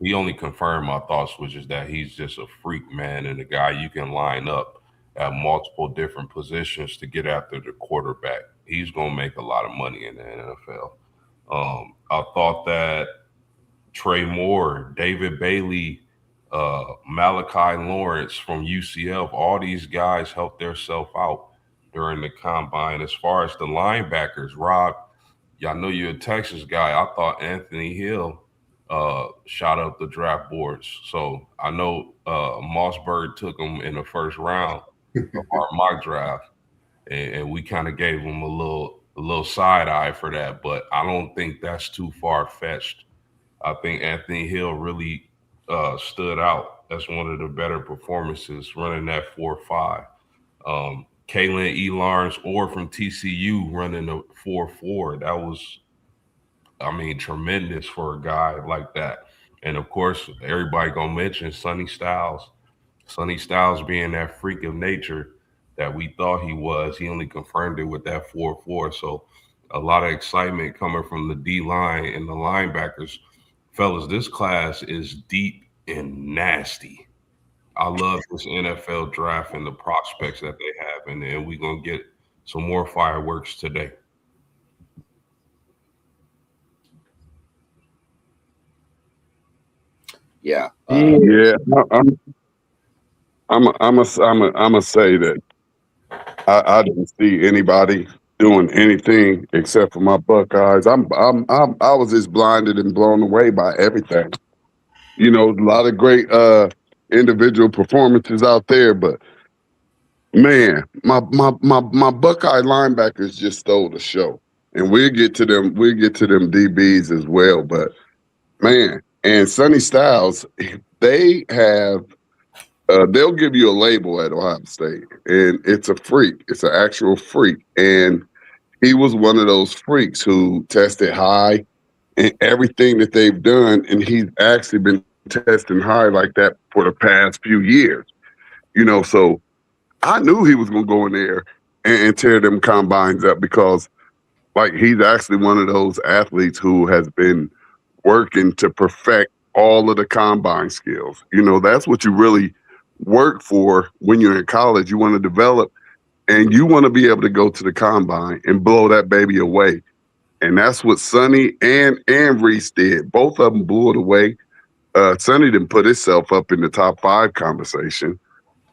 S6: he only confirmed my thoughts, which is that he's just a freak, man, and a guy you can line up at multiple different positions to get after the quarterback. He's going to make a lot of money in the NFL. I thought that Trey Moore, David Bailey, Malachi Lawrence from UCF, all these guys helped themselves out during the combine. As far as the linebackers, Rob, y'all know you're a Texas guy. I thought Anthony Hill shot up the draft boards. So I know Mossberg took him in the first round of our mock draft, and we kind of gave him a little side eye for that. But I don't think that's too far fetched. I think Anthony Hill really stood out as one of the better performances running that 4.5. Kalen E. Lawrence or from TCU running a 4.4. I mean, tremendous for a guy like that. And of course, everybody gonna mention Sonny Styles. Sonny Styles being that freak of nature that we thought he was, he only confirmed it with that 4-4. So a lot of excitement coming from the D line and the linebackers. Fellas, this class is deep and nasty. I love this NFL draft and the prospects that they have, and we're gonna get some more fireworks today.
S2: Yeah.
S5: Yeah, I'm a say that I didn't see anybody doing anything except for my Buckeyes. I was just blinded and blown away by everything. You know, a lot of great individual performances out there, but man, my Buckeye linebackers just stole the show. And we'll get to them DBs as well. But man, and Sonny Styles, they have they'll give you a label at Ohio State, and it's a freak. It's an actual freak. And he was one of those freaks who tested high in everything that they've done, and he's actually been testing high like that for the past few years. You know, so I knew he was going to go in there and tear them combines up because, like, he's actually one of those athletes who has been working to perfect all of the combine skills. You know, that's what you really work for when you're in college. You want to develop and you want to be able to go to the combine and blow that baby away. And that's what Sonny and Reese did. Both of them blew it away. Sonny didn't put himself up in the top 5 conversation.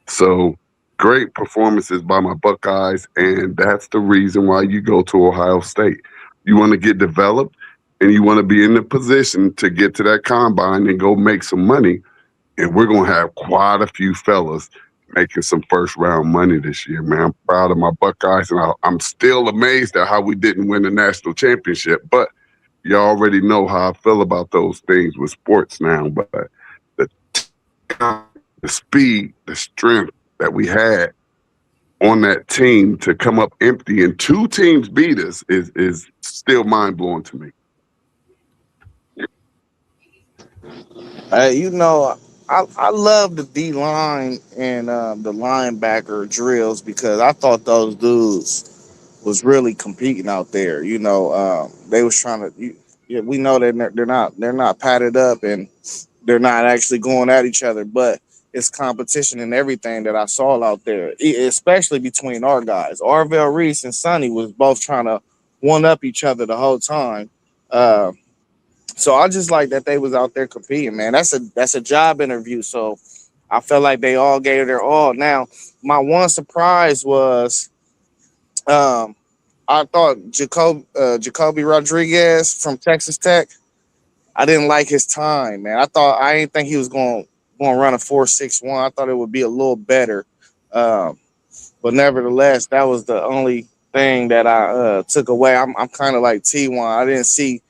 S5: So great performances by my Buckeyes, and that's the reason why you go to Ohio State. You want to get developed, and you want to be in the position to get to that combine and go make some money. And we're going to have quite a few fellas making some first round money this year, man. I'm proud of my Buckeyes, and I'm still amazed at how we didn't win the national championship. But you already know how I feel about those things with sports now. But the the speed, the strength that we had on that team to come up empty and 2 teams beat us is still mind blowing to me.
S4: You know, I love the D line and the linebacker drills because I thought those dudes was really competing out there. You know, they was trying to. Yeah, we know that they're not padded up and they're not actually going at each other, but it's competition and everything that I saw out there, especially between our guys. Arvell Reese and Sonny was both trying to one up each other the whole time. Uh, so I just like that they was out there competing, man. That's a job interview, so I felt like they all gave their all. Now, my one surprise was um, I thought Jacoby Rodriguez from Texas Tech. I didn't like his time, man. I didn't think he was going to run a 4.61. I thought it would be a little better, um, but nevertheless, that was the only thing that I took away. I'm kind of like T1. I didn't see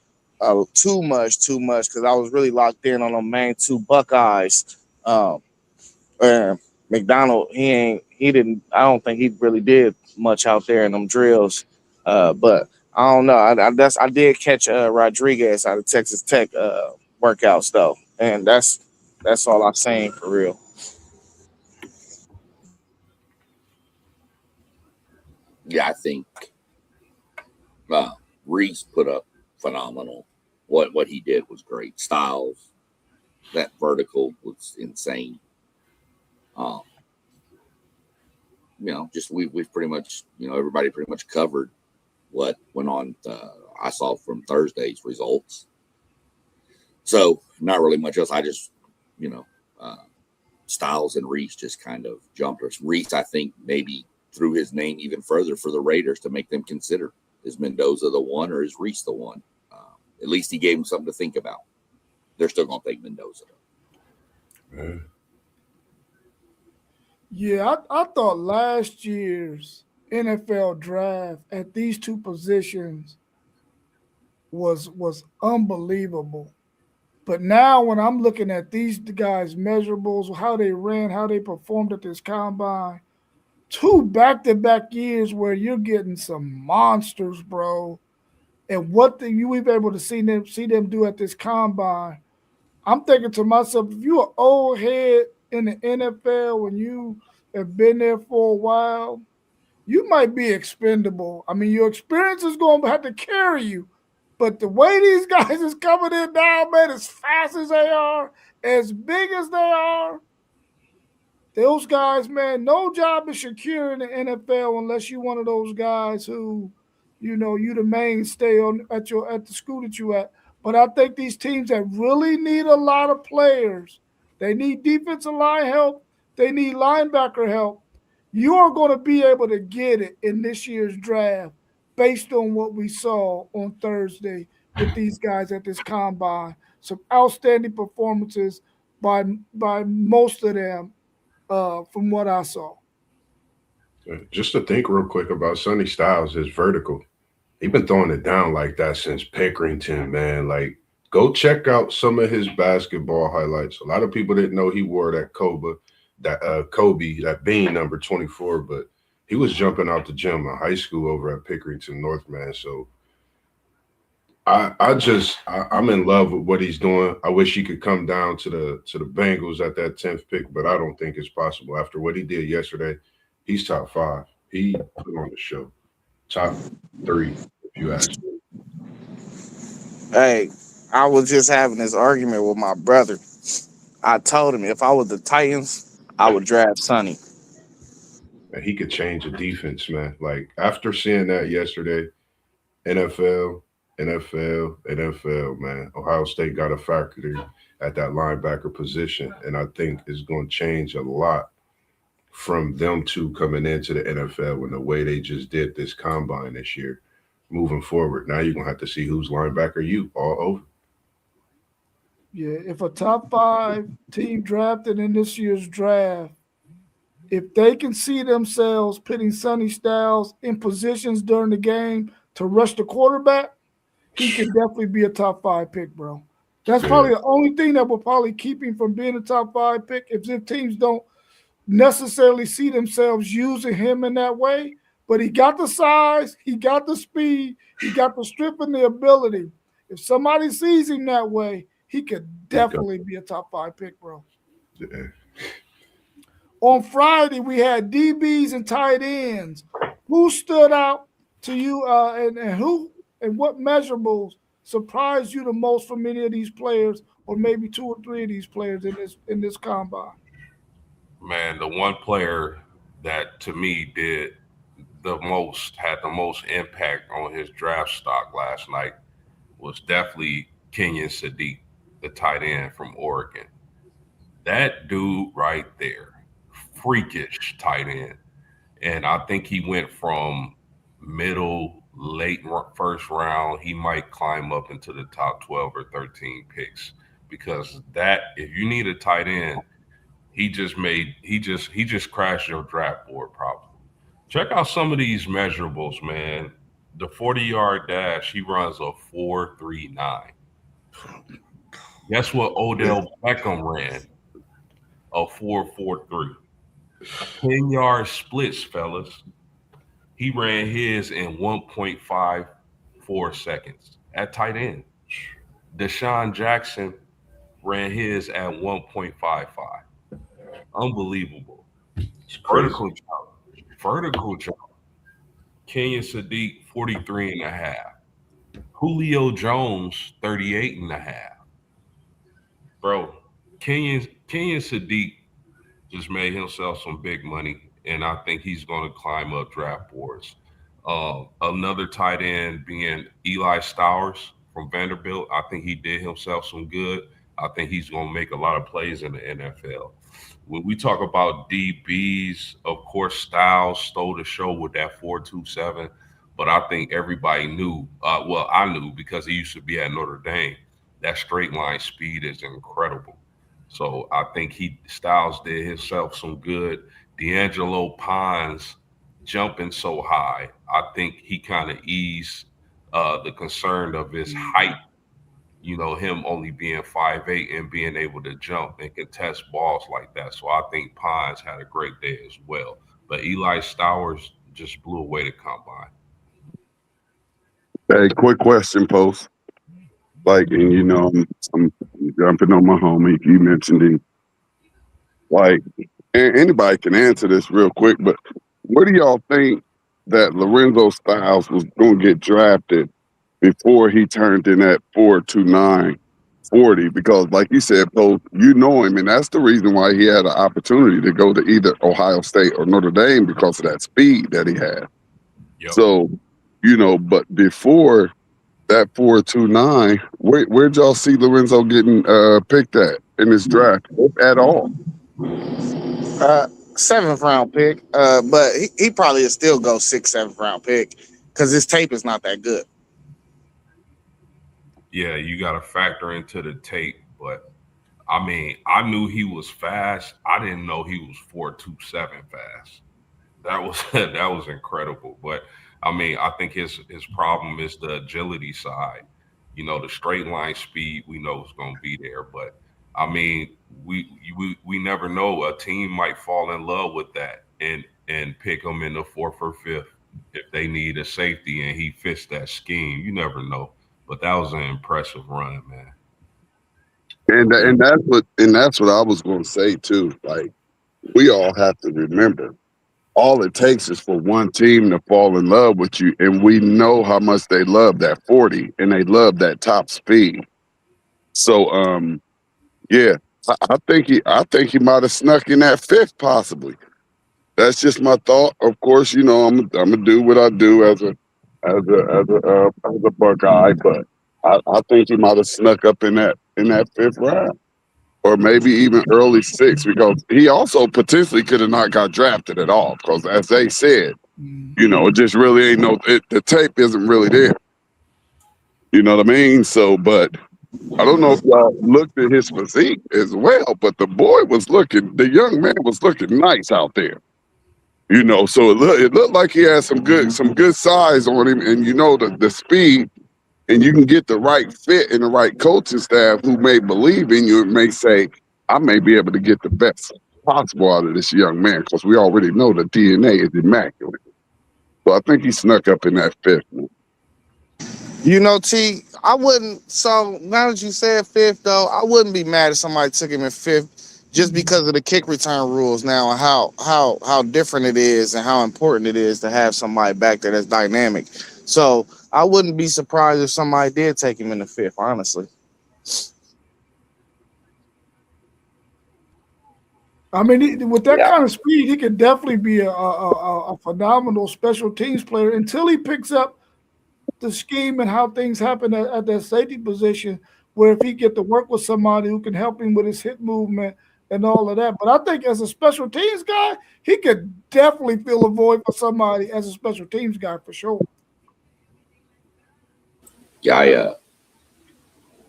S4: too much because I was really locked in on the main 2 Buckeyes. Um, and McDonald, he didn't. I don't think he really did much out there in them drills. But I don't know. I did catch Rodriguez out of Texas Tech workouts though, and that's all I'm saying for real.
S2: Yeah, I think uh, Reese put up phenomenal. What he did was great. Styles, that vertical was insane. Um, just we've pretty much everybody pretty much covered what went on. I saw from Thursday's results, so not really much else. I just you know uh, Styles and Reese just kind of jumped us. Reese, I think, maybe threw his name even further for the Raiders to make them consider: is Mendoza the one or is Reese the one? At least he gave them something to think about. They're still going to take Mendoza.
S3: Yeah.
S1: Yeah, I thought last year's NFL draft at these 2 positions was unbelievable. But now when I'm looking at these guys' measurables, how they ran, how they performed at this combine, 2 back-to-back years where you're getting some monsters, bro. and what we've able to see them do at this combine, I'm thinking to myself, if you're an old head in the NFL and you have been there for a while, you might be expendable. I mean, your experience is going to have to carry you. But the way these guys is coming in now, man, as fast as they are, as big as they are, those guys, man, no job is secure in the NFL unless you're one of those guys who, you the mainstay at the school that you at. But I think these teams that really need a lot of players, they need defensive line help, they need linebacker help. You are going to be able to get it in this year's draft based on what we saw on Thursday with these guys at this combine. Some outstanding performances by most of them from what I saw.
S3: Just to think real quick about Sonny Styles, his vertical. He been throwing it down like that since Pickerington, man. Like, go check out some of his basketball highlights. A lot of people didn't know he wore that Kobe, that bean number 24, but he was jumping out the gym in high school over at Pickerington North, man. So I'm in love with what he's doing. I wish he could come down to the Bengals at that 10th pick, but I don't think it's possible. After what he did yesterday, he's top 5. He put on the show. Top 3, if you ask me.
S4: Hey, I was just having this argument with my brother. I told him if I was the Titans, I would draft Sonny.
S3: And he could change the defense, man. Like, after seeing that yesterday, NFL, man. Ohio State got a factory at that linebacker position, and I think it's going to change a lot from them two coming into the NFL and the way they just did this combine this year. Moving forward, now you're going to have to see who's linebacker you all over.
S1: Yeah, if a top 5 team drafted in this year's draft, if they can see themselves putting Sonny Styles in positions during the game to rush the quarterback, he could definitely be a top 5 pick, bro. That's probably the only thing that will probably keep him from being a top 5 pick if teams don't necessarily see themselves using him in that way. But he got the size, he got the speed, he got the strength and the ability. If somebody sees him that way, he could definitely be a top 5 pick, bro.
S3: Yeah.
S1: On Friday, we had DBs and tight ends. Who stood out to you, and what measurables surprised you the most from any of these players, or maybe 2 or 3 of these players in this combine?
S6: Man, the one player that to me had the most impact on his draft stock last night was definitely Kenyon Sadiq, the tight end from Oregon. That dude right there, freakish tight end. And I think he went from late first round. He might climb up into the top 12 or 13 picks because if you need a tight end, he just crashed your draft board probably. Check out some of these measurables, man. The 40-yard dash, he runs a 4.39. Guess what Odell Beckham ran? A 4.43. 10-yard splits, fellas. He ran his in 1.54 seconds at tight end. Deshaun Jackson ran his at 1.55. Unbelievable. Vertical jump. Kenyon Sadiq, 43 and a half. Julio Jones, 38 and a half. Bro, Kenyon Sadiq just made himself some big money, and I think he's going to climb up draft boards. Another tight end being Eli Stowers from Vanderbilt. I think he did himself some good. I think he's going to make a lot of plays in the NFL. When we talk about DBs, of course, Styles stole the show with that 4.27, but I think everybody knew. I knew because he used to be at Notre Dame. That straight line speed is incredible. So I think Styles did himself some good. D'Angelo Pons jumping so high, I think he kind of eased the concern of his height. Him only being 5'8" and being able to jump and contest balls like that. So I think Pons had a great day as well. But Eli Stowers just blew away the combine.
S5: Hey, quick question, post. Like, and I'm jumping on my homie. You mentioned him. Like, anybody can answer this real quick, but where do y'all think that Lorenzo Styles was going to get drafted before he turned in that 4.29 40? Because, like you said, Post, you know him, and that's the reason why he had an opportunity to go to either Ohio State or Notre Dame because of that speed that he had.
S6: Yep.
S5: So, but before that 4.29, where'd y'all see Lorenzo getting picked in this draft, if at all?
S4: 7th round pick. But he probably will still go 6th, 7th round pick because his tape is not that good.
S6: Yeah, you got to factor into the tape, but I mean, I knew he was fast. I didn't know he was 4.27 fast. That was that was incredible. But I mean, I think his problem is the agility side. The straight line speed we know is going to be there, but I mean, we never know. A team might fall in love with that and pick him in the 4th or 5th if they need a safety and he fits that scheme. You never know. But that was an impressive run, man.
S5: And that's what I was going to say too. Like, we all have to remember, all it takes is for one team to fall in love with you, and we know how much they love that 40 and they love that top speed. So, yeah, I think he might have snuck in that 5th possibly. That's just my thought. Of course, I'm gonna do what I do as a Buckeye, but I think he might have snuck up in that 5th round, or maybe even early 6th, because he also potentially could have not got drafted at all. Because as they said, it just really ain't the tape isn't really there. You know what I mean? So, but I don't know if y'all looked at his physique as well, but the young man was looking nice out there. So it looked like he had some good size on him, and the speed, and you can get the right fit and the right coaching staff who may believe in you and may say, I may be able to get the best possible out of this young man, because we already know the DNA is immaculate. So I think he snuck up in that 5th.
S4: T, I wouldn't. So now that you said 5th, though, I wouldn't be mad if somebody took him in 5th just because of the kick return rules now and how different it is and how important it is to have somebody back there that's dynamic. So I wouldn't be surprised if somebody did take him in the 5th, honestly.
S1: I mean, with that kind of speed, he could definitely be a phenomenal special teams player until he picks up the scheme and how things happen at that safety position, where if he get to work with somebody who can help him with his hip movement and all of that. But I think as a special teams guy, he could definitely fill a void for somebody as a special teams guy for sure.
S2: Yeah,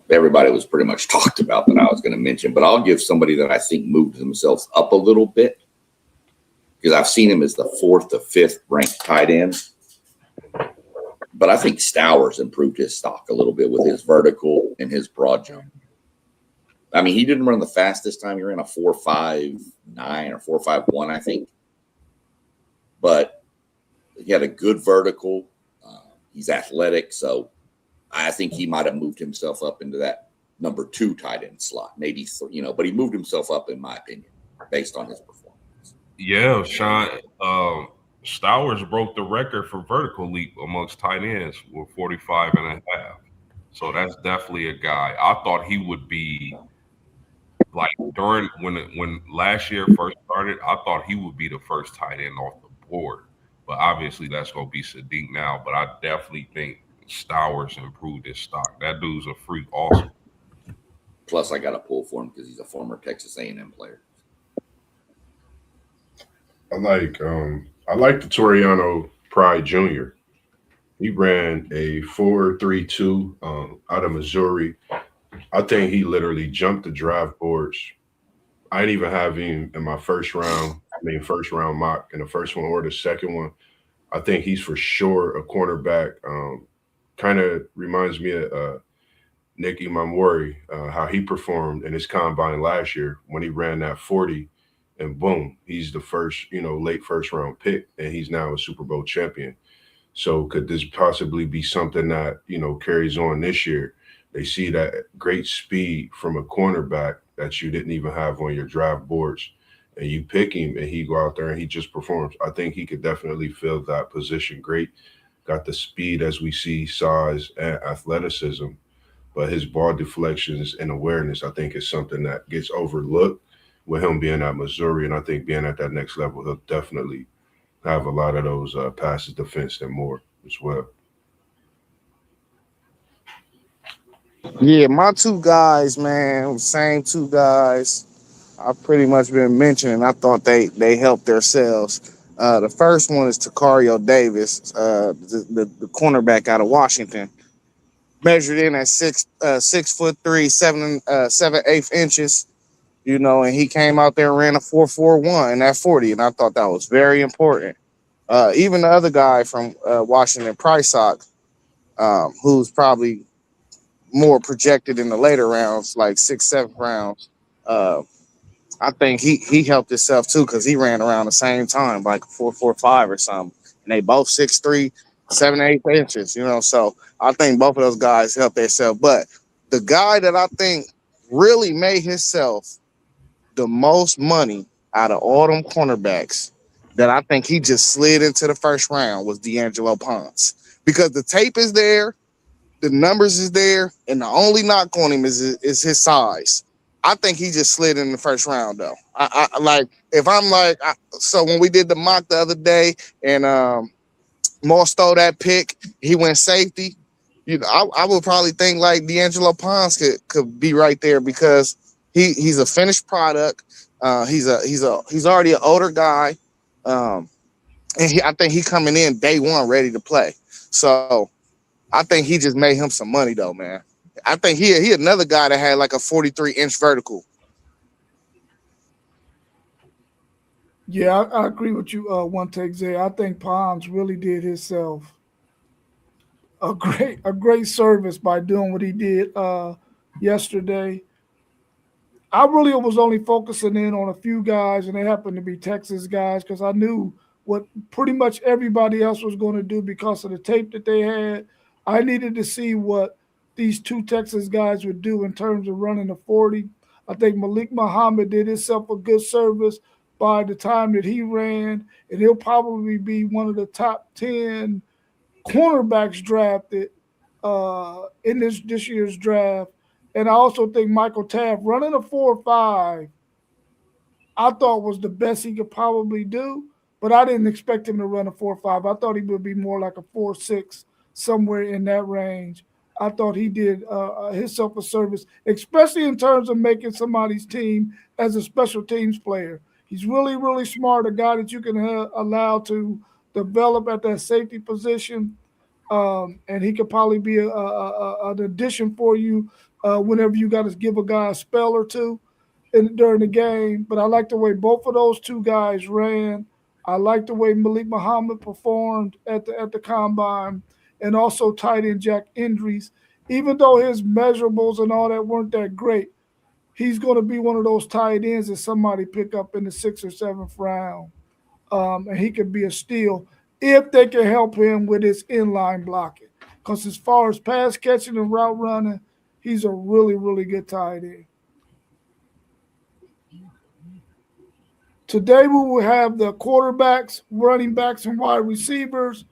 S2: everybody was pretty much talked about that I was going to mention, but I'll give somebody that I think moved themselves up a little bit, because I've seen him as the 4th to 5th ranked tight end. But I think Stowers improved his stock a little bit with his vertical and his broad jump. I mean, he didn't run the fastest time. He ran a 4.59 or 4.51, I think. But he had a good vertical. He's athletic, so I think he might have moved himself up into that number 2 tight end slot, maybe. But he moved himself up, in my opinion, based on his performance.
S6: Yeah, Sean. Stowers broke the record for vertical leap amongst tight ends with 45 and a half. So that's definitely a guy. I thought he would be like during when last year first started, I thought he would be the first tight end off the board. But obviously that's going to be Sadiq now. But I definitely think Stowers improved his stock. That dude's a freak also.
S2: Plus, I got a pull for him because he's a former Texas A&M player.
S3: I like the Toriano Pride Jr. He ran a 4.32 out of Missouri. I think he literally jumped the draft boards. I didn't even have him in my first round mock in the first one or the second one. I think he's for sure a cornerback. Kind of reminds me of Nicky Mamori, how he performed in his combine last year when he ran that 40. And boom, he's the first, late first round pick, and he's now a Super Bowl champion. So could this possibly be something that, carries on this year? They see that great speed from a cornerback that you didn't even have on your draft boards, and you pick him and he go out there and he just performs. I think he could definitely fill that position great. Got the speed as we see, size and athleticism, but his ball deflections and awareness, I think, is something that gets overlooked with him being at Missouri. And I think being at that next level, he'll definitely have a lot of those passes defensed and more as well.
S4: Yeah, my two guys, man, same two guys. I've pretty much been mentioning. I thought they helped themselves. The first one is Takario Davis, the cornerback out of Washington. Measured in at 6'3", 7'8" and he came out there and ran a 4.41 at 40, and I thought that was very important. Even the other guy from Washington, Prysock, who's probably more projected in the later rounds, like 6th, 7th rounds. Uh, I think he helped himself too because he ran around the same time, like 4.45 or something, and they both 6'3", 7'8". So I think both of those guys helped themselves. But the guy that I think really made himself the most money out of all them cornerbacks that I think he just slid into the first round was D'Angelo Ponce, because the tape is there, the numbers is there, and the only knock on him is his size. I think he just slid in the first round though. I like, if I'm like, so when we did the mock the other day and Moss stole that pick, he went safety. I would probably think like D'Angelo Ponce could be right there because he's a finished product. He's already an older guy, and I think he coming in day one ready to play. So I think he just made him some money though, man. I think he another guy that had like a 43-inch vertical.
S1: Yeah, I agree with you. One take, Zay. I think Pons really did himself a great service by doing what he did yesterday. I really was only focusing in on a few guys, and they happened to be Texas guys because I knew what pretty much everybody else was going to do because of the tape that they had. I needed to see what these two Texas guys would do in terms of running the 40. I think Malik Muhammad did himself a good service by the time that he ran, and he'll probably be one of the top 10 cornerbacks drafted in this year's draft. And I also think Michael Taft running a 4.5, I thought was the best he could probably do, but I didn't expect him to run a 4.5. I thought he would be more like a 4.6, somewhere in that range. I thought he did himself a service, especially in terms of making somebody's team as a special teams player. He's really, really smart, a guy that you can allow to develop at that safety position. And he could probably be an addition for you whenever you got to give a guy a spell or two during the game. But I like the way both of those two guys ran. I like the way Malik Muhammad performed at the combine, and also tight end Jack Indries. Even though his measurables and all that weren't that great, he's going to be one of those tight ends that somebody pick up in the 6th or 7th round. And he could be a steal if they can help him with his inline blocking. Because as far as pass catching and route running, he's a really, really good tight end. Today we will have the quarterbacks, running backs, and wide receivers.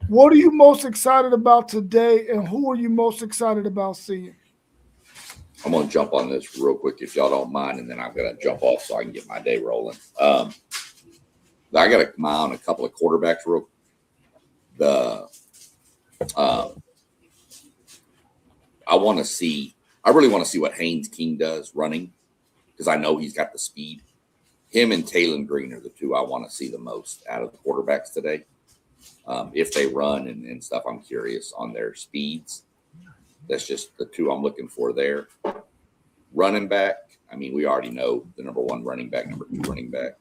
S1: What are you most excited about today, and who are you most excited about seeing?
S2: I'm going to jump on this real quick if y'all don't mind, and then I'm going to jump off so I can get my day rolling. I got to come on a couple of quarterbacks real. I really want to see what Haynes King does running, because I know he's got the speed. Him and Taylon Green are the two I want to see the most out of the quarterbacks today. If they run and stuff, I'm curious on their speeds. That's just the two I'm looking for there. Running back, I mean, we already know the number one running back, number two running back.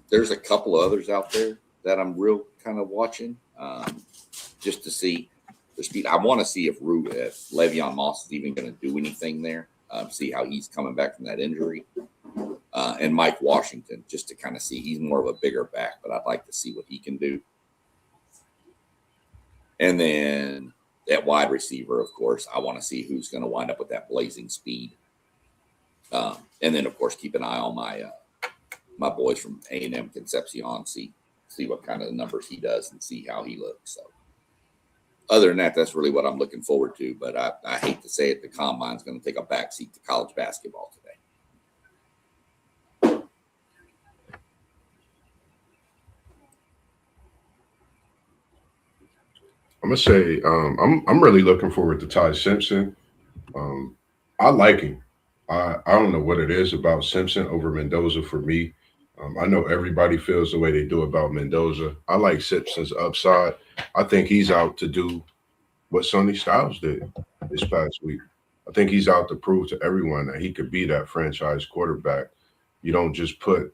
S2: There's a couple of others out there that I'm real kind of watching just to see the speed. I want to see if Le'Veon Moss is even going to do anything there, see how he's coming back from that injury. and Mike Washington, just to kind of see. He's more of a bigger back, but I'd like to see what he can do. And then that wide receiver, of course, I want to see who's going to wind up with that blazing speed. And then, of course, keep an eye on my boys from A&M Concepcion, see what kind of numbers he does and see how he looks. So other than that, that's really what I'm looking forward to. But I hate to say it, the combine's going to take a backseat to college basketball today.
S3: I'm gonna say I'm really looking forward to Ty Simpson. I like him. I don't know what it is about Simpson over Mendoza for me. I know everybody feels the way they do about Mendoza. I like Simpson's upside. I think he's out to do what Sonny Styles did this past week. I think he's out to prove to everyone that he could be that franchise quarterback. You don't just put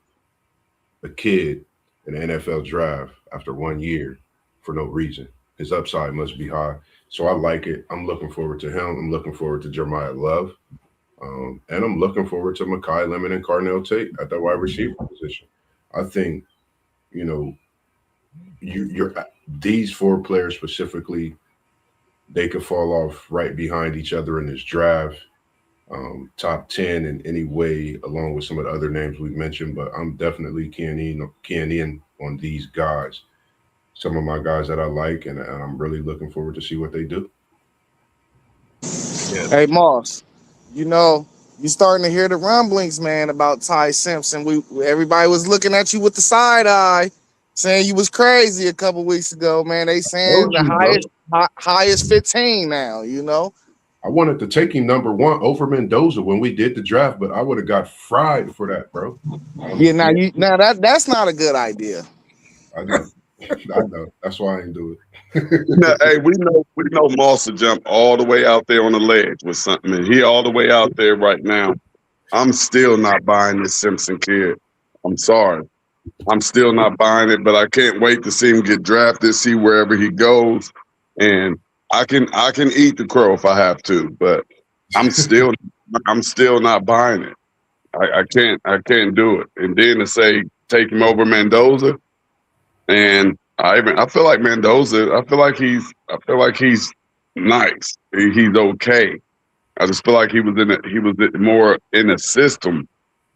S3: a kid in the NFL draft after 1 year for no reason. His upside must be high. So I like it. I'm looking forward to him. I'm looking forward to Jeremiah Love. And I'm looking forward to Mekhi Lemon and Carnell Tate at the wide receiver position. I think, you're these four players specifically, they could fall off right behind each other in this draft. Top 10 in any way, along with some of the other names we've mentioned, but I'm definitely keying in on these guys. Some of my guys that I like, and I'm really looking forward to see what they do.
S6: Yeah.
S4: Hey, Moss, you starting to hear the rumblings, man, about Ty Simpson. Everybody was looking at you with the side eye, saying you was crazy a couple weeks ago, man. They saying the highest 15 now,
S3: I wanted to take him number 1 over Mendoza when we did the draft, but I would have got fried for that, bro.
S4: Yeah, that's not a good idea.
S3: I know. I know. That's why I didn't do it.
S5: No, hey, we know Moss will jump all the way out there on the ledge with something, and he all the way out there right now. I'm still not buying this Simpson kid. I'm sorry. I'm still not buying it, but I can't wait to see him get drafted, see wherever he goes. And I can eat the crow if I have to, but I'm still not buying it. I can't do it. And then to say take him over Mendoza. And I feel like Mendoza. I feel like he's nice. He's okay. I just feel like he was more in a system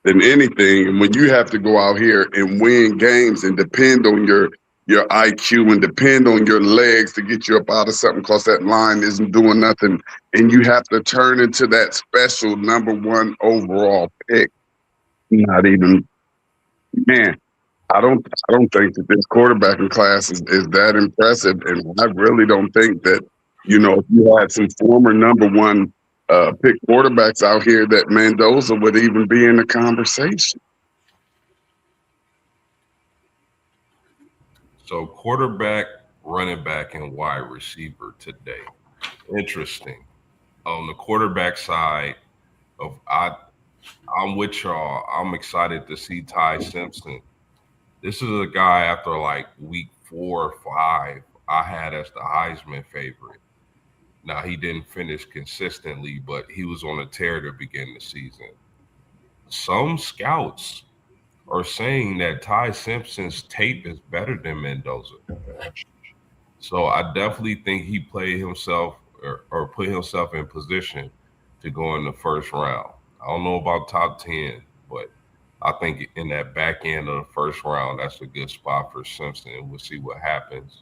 S5: than anything. And when you have to go out here and win games and depend on your IQ and depend on your legs to get you up out of something because that line isn't doing nothing, and you have to turn into that special number 1 overall pick. Not even, man. I don't think that this quarterbacking class is that impressive, and I really don't think that if you had some former number 1 pick quarterbacks out here, that Mendoza would even be in the conversation.
S6: So quarterback, running back, and wide receiver today. Interesting. On the quarterback side, I'm with y'all. I'm excited to see Ty Simpson. This is a guy after like week 4 or 5 I had as the Heisman favorite. Now, he didn't finish consistently, but he was on a tear to begin the season. Some scouts are saying that Ty Simpson's tape is better than Mendoza. So I definitely think he played himself or put himself in position to go in the first round. I don't know about top 10, but I think in that back end of the first round, that's a good spot for Simpson. We'll see what happens.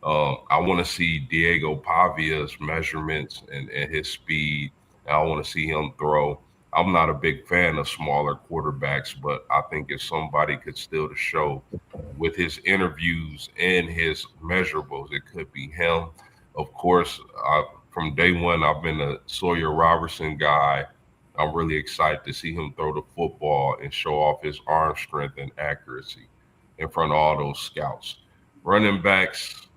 S6: I want to see Diego Pavia's measurements and his speed. I want to see him throw. I'm not a big fan of smaller quarterbacks, but I think if somebody could still to show with his interviews and his measurables, it could be him. Of course, from day one, I've been a Sawyer Robertson guy. I'm really excited to see him throw the football and show off his arm strength and accuracy in front of all those scouts. Running backs,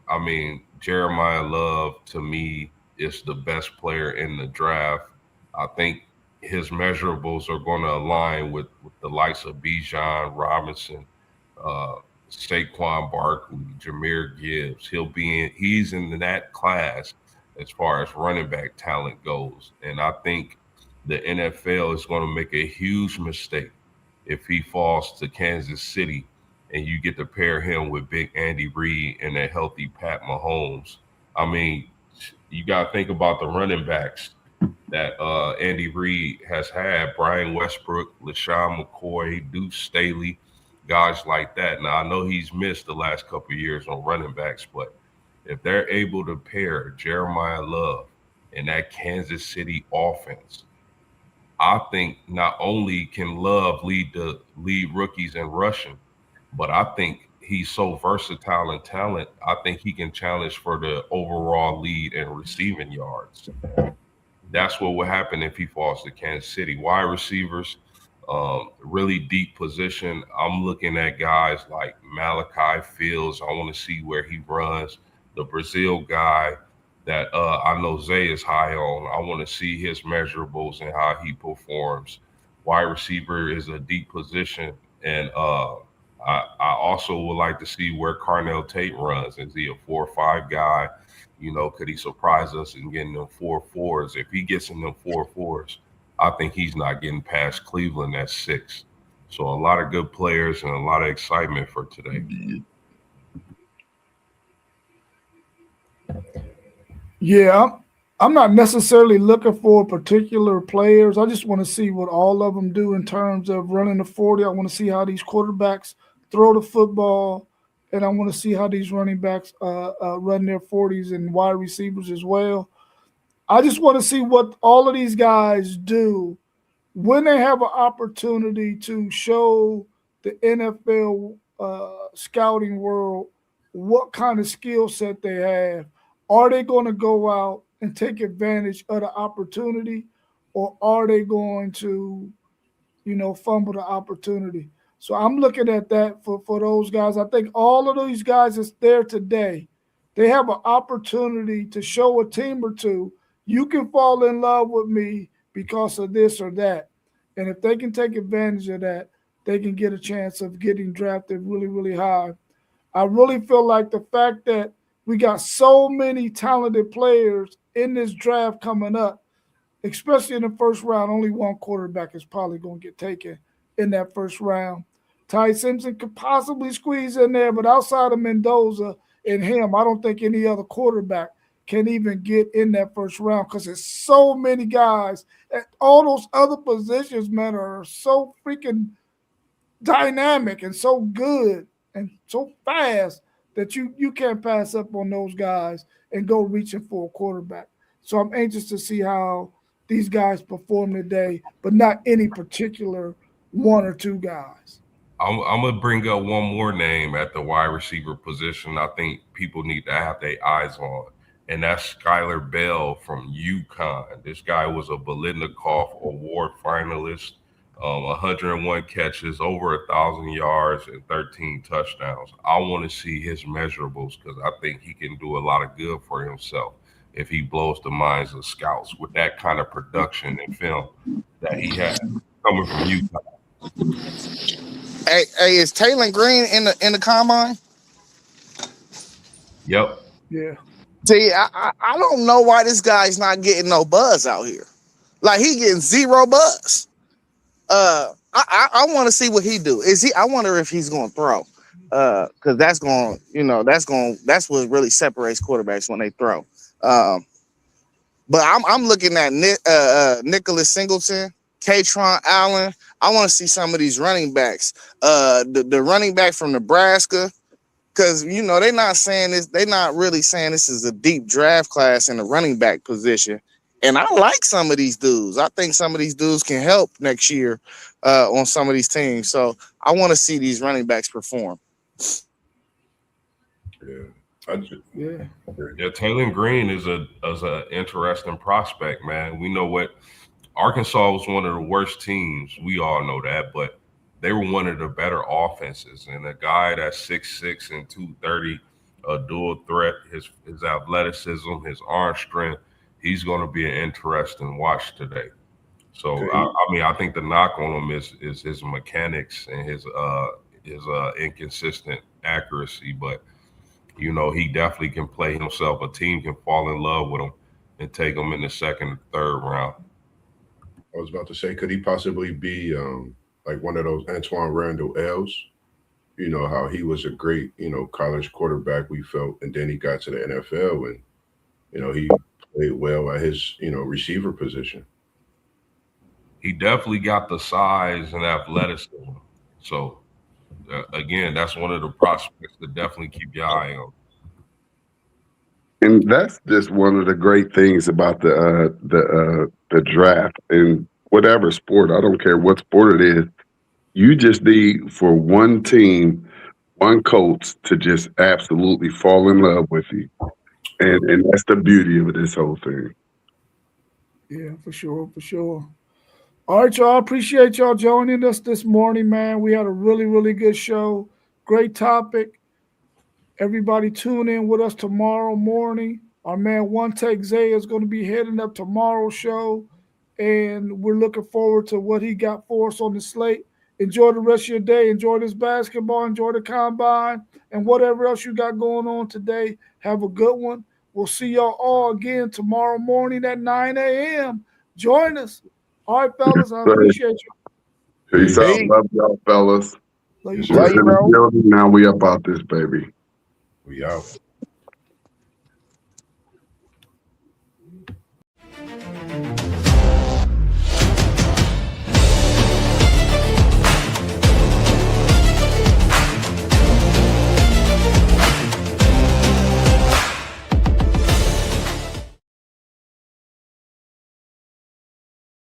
S6: Jeremiah Love, to me, is the best player in the draft. I think his measurables are going to align with the likes of Bijan Robinson, Saquon Barkley, Jahmyr Gibbs. He's in that class as far as running back talent goes. And I think the NFL is going to make a huge mistake if he falls to Kansas City and you get to pair him with big Andy Reid and a healthy Pat Mahomes. I mean, you got to think about the running backs that Andy Reid has had: Brian Westbrook, LaShawn McCoy, Deuce Staley, guys like that. Now, I know he's missed the last couple of years on running backs, but if they're able to pair Jeremiah Love in that Kansas City offense, I think not only can Love lead rookies in rushing, but I think he's so versatile and talent. I think he can challenge for the overall lead in receiving yards. That's what will happen if he falls to Kansas City. Wide receivers, really deep position. I'm looking at guys like Malachi Fields. I want to see where he runs. The Brazil guy that I know Zay is high on. I want to see his measurables and how he performs. Wide receiver is a deep position, and I also would like to see where Carnell Tate runs. Is he a 4 or 5 guy? Could he surprise us in getting them 4-4s? If he gets in them 4-4s, I think he's not getting past Cleveland at 6. So a lot of good players and a lot of excitement for today.
S1: Yeah, I'm not necessarily looking for particular players. I just want to see what all of them do in terms of running the 40. I want to see how these quarterbacks throw the football, and I want to see how these running backs run their 40s and wide receivers as well. I just want to see what all of these guys do when they have an opportunity to show the NFL scouting world what kind of skill set they have. Are they going to go out and take advantage of the opportunity, or are they going to, fumble the opportunity? So I'm looking at that for those guys. I think all of these guys that's there today, they have an opportunity to show a team or two, you can fall in love with me because of this or that. And if they can take advantage of that, they can get a chance of getting drafted really, really high. I really feel like the fact that we got so many talented players in this draft coming up, especially in the first round, only one quarterback is probably going to get taken in that first round. Ty Simpson could possibly squeeze in there, but outside of Mendoza and him, I don't think any other quarterback can even get in that first round because there's so many guys at all those other positions, man, are so freaking dynamic and so good and so fast that you can't pass up on those guys and go reaching for a quarterback. So I'm anxious to see how these guys perform today, but not any particular 1 or 2 guys.
S6: I'm gonna bring up one more name at the wide receiver position. I think people need to have their eyes on, and that's Skylar Bell from UConn. This guy was a Biletnikoff Award finalist, 101 catches, over 1,000 yards, and 13 touchdowns. I want to see his measurables because I think he can do a lot of good for himself if he blows the minds of scouts with that kind of production and film that he had coming from UConn.
S4: Hey, is Taylor Green in the combine?
S6: Yep.
S1: Yeah.
S4: See, I don't know why this guy's not getting no buzz out here. Like he getting zero buzz. I want to see what he do. I wonder if he's going to throw, because that's what really separates quarterbacks when they throw. But I'm looking at Nicholas Singleton, Katron Allen. I want to see some of these running backs. The running back from Nebraska, because they're not saying this. They're not really saying this is a deep draft class in the running back position. And I like some of these dudes. I think some of these dudes can help next year on some of these teams. So I want to see these running backs perform.
S6: Yeah, Taylor Green is a interesting prospect, man. We know what Arkansas was one of the worst teams. We all know that, but they were one of the better offenses. And a guy that's 6'6" and 230, a dual threat, his athleticism, his arm strength, he's going to be an interesting watch today. So I think the knock on him is his mechanics and his inconsistent accuracy, but he definitely can play himself. A team can fall in love with him and take him in the second or third round.
S3: I was about to say, could he possibly be like one of those Antoine Randall L's. You know how he was a great, college quarterback. We felt, and then he got to the NFL, and he played well at his, receiver position.
S6: He definitely got the size and athleticism. So again, that's one of the prospects to definitely keep your eye on.
S5: And that's just one of the great things about the draft in whatever sport. I don't care what sport it is. You just need for one team, one coach to just absolutely fall in love with you, and that's the beauty of this whole thing.
S1: Yeah, for sure, for sure. All right, y'all. Appreciate y'all joining us this morning, man. We had a really, really good show. Great topic. Everybody tune in with us tomorrow morning. Our man One Take Zay is going to be heading up tomorrow's show, and we're looking forward to what he got for us on the slate. Enjoy the rest of your day. Enjoy this basketball. Enjoy the combine and whatever else you got going on today. Have a good one. We'll see y'all all again tomorrow morning at 9 a.m. Join us. All right, fellas. I appreciate you.
S5: Peace out.
S4: Peace.
S5: Love y'all, fellas.
S1: Love
S3: Yes,
S1: you.
S3: sir.
S4: Love you,
S5: In the
S4: bro.
S5: building, now we about this, baby.
S3: We out.